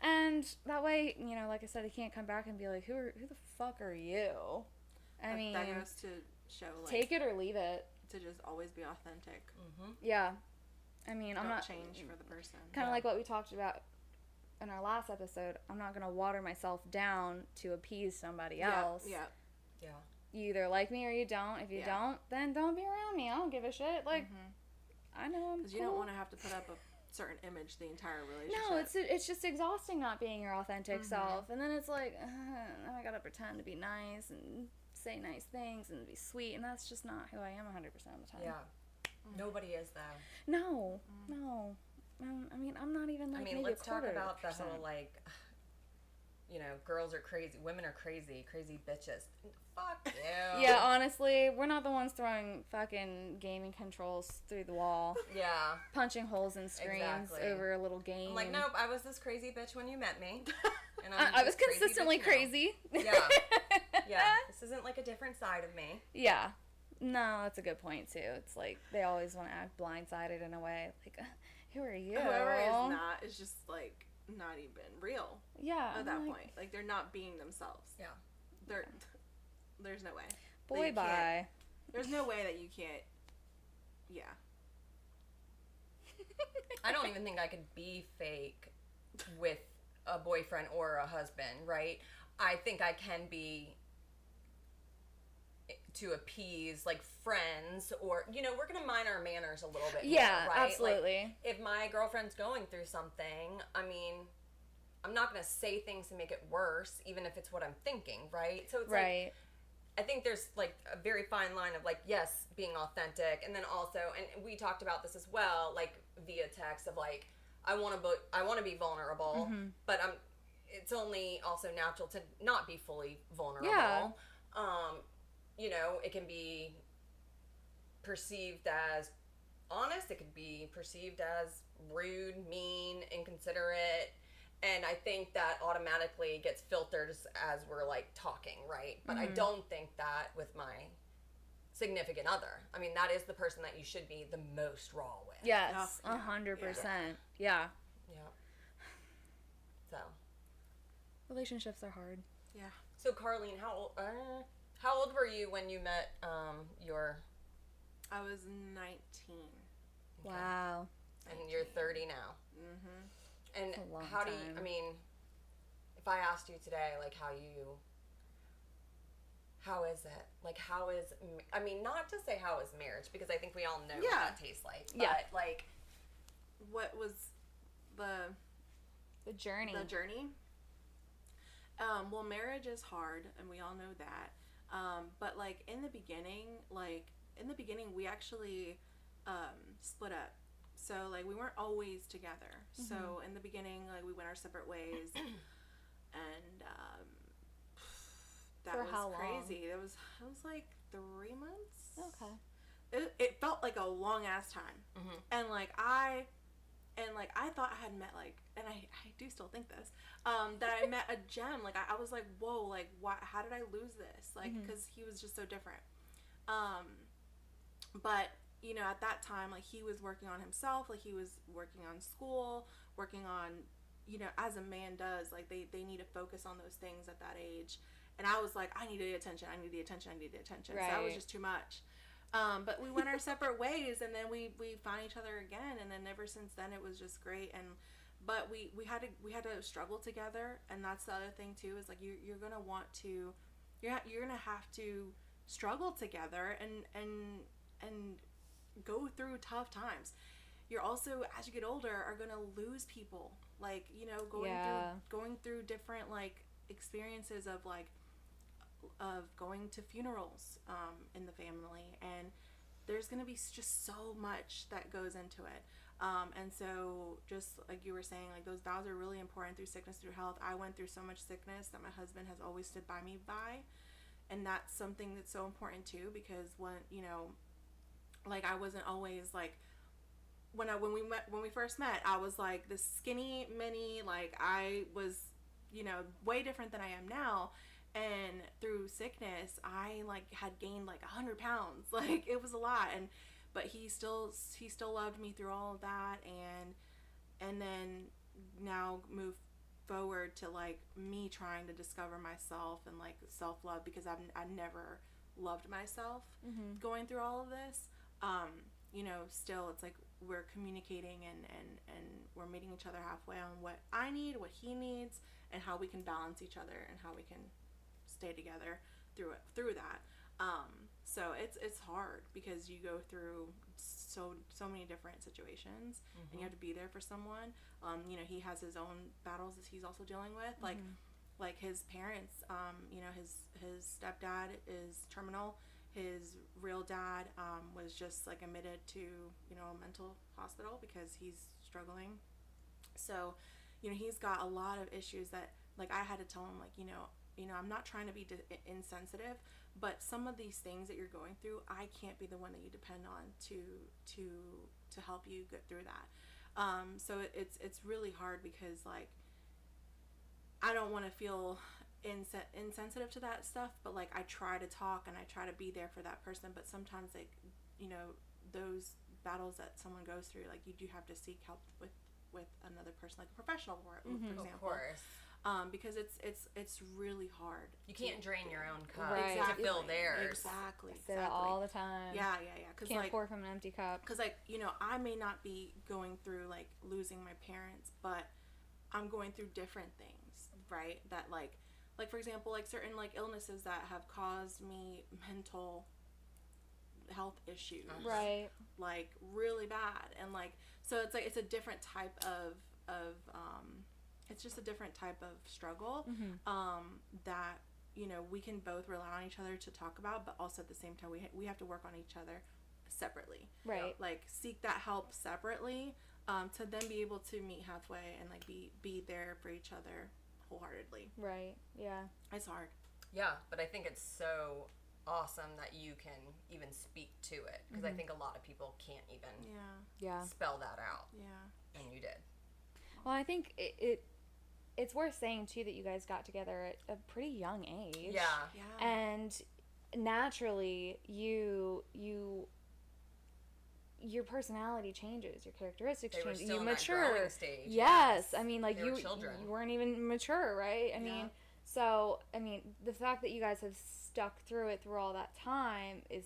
And that way, you know, like I said, he can't come back and be like, who the fuck are you? I mean, that goes to show, like, take it or leave it. to just always be authentic. Yeah. I mean, I'm Don't not change for the person. kind of like what we talked about in our last episode. I'm not going to water myself down to appease somebody else. Yeah. Yeah. You either like me or you don't. If you Yeah. don't, then don't be around me. I don't give a shit. Like, I know I'm Because you don't want to have to put up a certain image the entire relationship. No, it's just exhausting not being your authentic self. And then it's like, now I got to pretend to be nice and say nice things and be sweet. And that's just not who I am 100% of the time. Yeah. Nobody is, though. No. I mean, I'm not even like I mean, maybe let's a talk quarter about the percent. whole, like, you know, girls are crazy, women are crazy bitches. Fuck you. Yeah, honestly, we're not the ones throwing fucking gaming controls through the wall, Yeah. punching holes in screens Exactly. over a little game. I'm like, nope, I was this crazy bitch when you met me. And I was this crazy consistently bitch now. crazy. Yeah. Yeah. This isn't like a different side of me. Yeah. No, that's a good point too. It's like they always want to act blindsided in a way. Like, who are you? Whoever is not is just, like, not even real Yeah. at that like, point. Like, they're not being themselves. Yeah. There's no way. Boy, you bye. can't- There's no way that you can't. Yeah. I don't even think I could be fake with a boyfriend or a husband, right? I think I can be to appease, like, friends, or, you know, we're gonna mind our manners a little bit Yeah, more, right? absolutely. Like, if my girlfriend's going through something, I mean, I'm not gonna say things to make it worse, even if it's what I'm thinking, right? So it's Right. like, I think there's, like, a very fine line of, like, yes, being authentic, and then also, and we talked about this as well, like, via text of, like, I want to be vulnerable, but it's only also natural to not be fully vulnerable. Yeah. You know, it can be perceived as honest, it could be perceived as rude, mean, inconsiderate, and I think that automatically gets filtered as we're, like, talking, right? But I don't think that with my significant other. I mean, that is the person that you should be the most raw with. Yes, Yeah. 100%. Yeah. Yeah. So, Relationships are hard. Yeah. so Carlene, how old were you when you met your? I was 19. Wow. And you're 30 now. Mm-hmm. And That's a long how do you? time. I mean, if I asked you today, like, how is it? Like, how is? I mean, not to say how is marriage, because I think we all know what Yeah. that tastes like. But, Yeah. like, What was the journey. The journey? Well, marriage is hard, and we all know that. But, like, in the beginning, we actually split up. So, like, we weren't always together. So, in the beginning, like, we went our separate ways. And that For was how long? crazy. It was like 3 months. Okay. It felt like a long ass time. And I thought I had met, like, and I do still think this, that I met a gem. Like, I was like, whoa, like, how did I lose this? Like, because he was just so different. But, you know, at that time, like, he was working on himself, like, he was working on school, working on, you know, as a man does, like, they need to focus on those things at that age. And I was like, I need the attention. Right. So that was just too much. But we went our separate ways, and then we found each other again, and then ever since then it was just great. But we had to struggle together, and that's the other thing too, is like you're gonna want to, you're gonna have to struggle together and go through tough times. You're also, as you get older, are gonna lose people, like, you know, going through different, like, experiences of, like, of going to funerals in the family, and there's gonna be just so much that goes into it, and so just like you were saying, like, those vows are really important through sickness, through health. I went through so much sickness that my husband has always stood by me and that's something that's so important too, because when, you know, like, I wasn't always, like, when we first met, I was like this skinny mini, like I was, way different than I am now. And through sickness, I like had gained like 100 pounds. Like it was a lot. But he still loved me through all of that. And then now move forward to like me trying to discover myself and like self-love, because I never loved myself going through all of this. Still it's like we're communicating and we're meeting each other halfway on what I need, what he needs, and how we can balance each other and how we can stay together through that. So it's hard because you go through so many different situations, and you have to be there for someone. He has his own battles that he's also dealing with, like his parents. His stepdad is terminal. His real dad was just like admitted to a mental hospital because he's struggling. So he's got a lot of issues that like I had to tell him, like, I'm not trying to be insensitive, but some of these things that you're going through, I can't be the one that you depend on to help you get through that. So it's really hard because like I don't want to feel insensitive to that stuff, but like I try to talk and I try to be there for that person, but sometimes like those battles that someone goes through, like you do have to seek help with another person, like a professional for example. Of course. Because it's really hard. You can't drain your own cup Right. to fill theirs. Exactly. Say that all the time. Yeah. Cause Can't like, pour from an empty cup. because like I may not be going through like losing my parents, but I'm going through different things, right? That like for example, like certain like illnesses that have caused me mental health issues, Right. like really bad. And like so it's like it's a different type of it's just a different type of struggle that we can both rely on each other to talk about, but also at the same time we have to work on each other separately, Right. like seek that help separately, to then be able to meet halfway and like be there for each other wholeheartedly. Right. Yeah. It's hard. Yeah, but I think it's so awesome that you can even speak to it, because I think a lot of people can't even Yeah. spell that out, Yeah. and you did. Well, I think it's worth saying too that you guys got together at a pretty young age. Yeah. And naturally, your personality changes, your characteristics They were change, still you in that mature. growing stage. Yes, I mean, like They were children. you weren't even mature, right? I Yeah. mean, so I mean, the fact that you guys have stuck through it through all that time is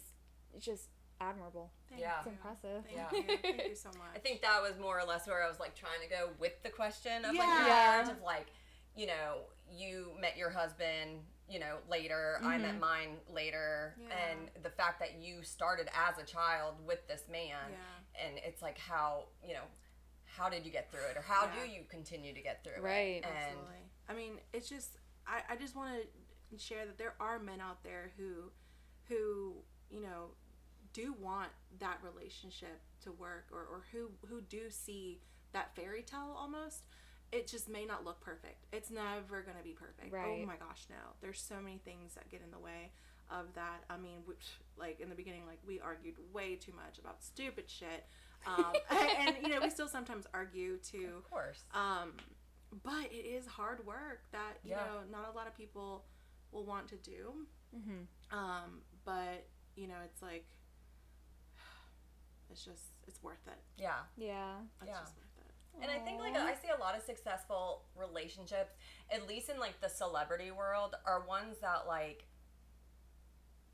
just admirable. Thank Yeah. It's you. impressive. Yeah. Thank you so much. I think that was more or less where I was like trying to go with the question of like Yeah. marriage, of like, you met your husband, later, I met mine later, Yeah. and the fact that you started as a child with this man, and it's like how did you get through it, or how Yeah. do you continue to get through Right. it? And Absolutely. I mean, it's just I just want to share that there are men out there who do want that relationship to work, or who do see that fairy tale almost. It just may not look perfect. It's never going to be perfect. Right. Oh my gosh, no. There's so many things that get in the way of that. I mean, like in the beginning, like we argued way too much about stupid shit. And we still sometimes argue too. of course, But it is hard work that, not a lot of people will want to do. But, it's like, it's worth it. yeah. Yeah. It's Yeah. just worth it. And I think like I see a lot of successful relationships, at least in like the celebrity world, are ones that like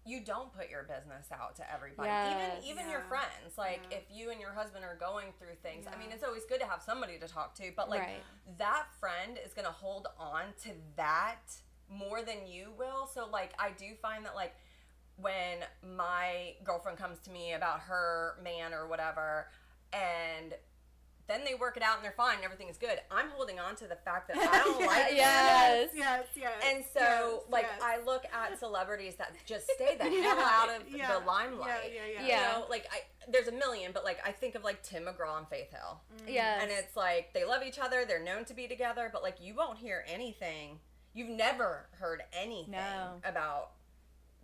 you don't put your business out to everybody. Yes. Even your Yeah. friends. Like Yeah. if you and your husband are going through things, I mean, Yeah. it's always good to have somebody to talk to, but like Right. that friend is going to hold on to that more than you will. So like I do find that like when my girlfriend comes to me about her man or whatever, and then they work it out and they're fine and everything is good, I'm holding on to the fact that I don't like it. Yes. Yes. And so, yes. I look at celebrities that just stay the hell out of the limelight. Yeah. There's a million, but like I think of like Tim McGraw and Faith Hill, Yes. and it's like they love each other, they're known to be together, but like you won't hear anything. You've never heard anything about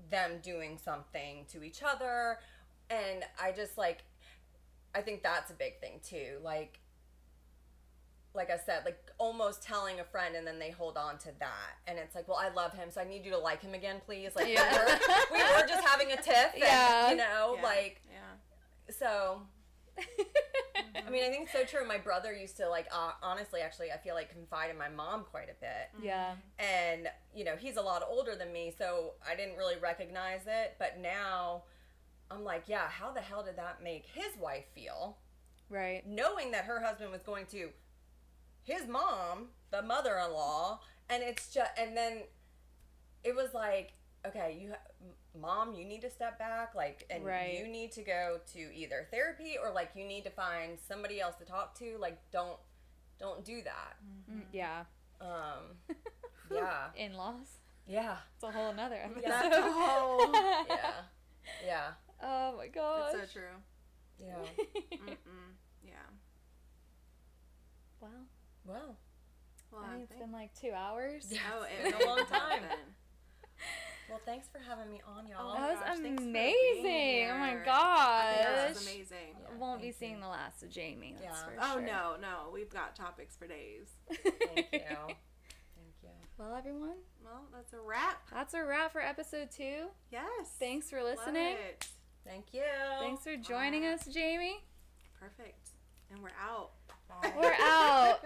them doing something to each other, and I just like I think that's a big thing too. Like I said, like almost telling a friend and then they hold on to that. And it's like, well, I love him, so I need you to like him again, please. Like, we were just having a tiff. And, you know, like, so, I mean, I think it's so true. My brother used to, like, honestly, actually, I feel like confide in my mom quite a bit. Yeah. And, you know, he's a lot older than me, so I didn't really recognize it. But now I'm like, yeah, how the hell did that make his wife feel? Right. Knowing that her husband was going to his mom, the mother-in-law, and it's just, and then it was like, okay, Mom, you need to step back, like, and you need to go to either therapy or like you need to find somebody else to talk to. Like, don't do that. Mm-hmm. Yeah. Yeah. In-laws. Yeah. It's a whole nother episode. That's a whole. Yeah. Oh my gosh. That's so true. Yeah. Yeah. Well, I think it's been like 2 hours. Yeah. Oh, it's been a long time. Well, thanks for having me on, y'all. That was gosh, thanks for being amazing. Oh my here. gosh. That was amazing. Yeah, Won't be thank seeing you. the last of Jamie. That's for Oh sure. no, we've got topics for days. Thank you. Thank you. Well, everyone, Well, that's a wrap. that's a wrap for episode 2. Yes. Thanks for Love listening. it. Thank you. Thanks for joining us, Jamie. Perfect. And we're out. Bye. We're out.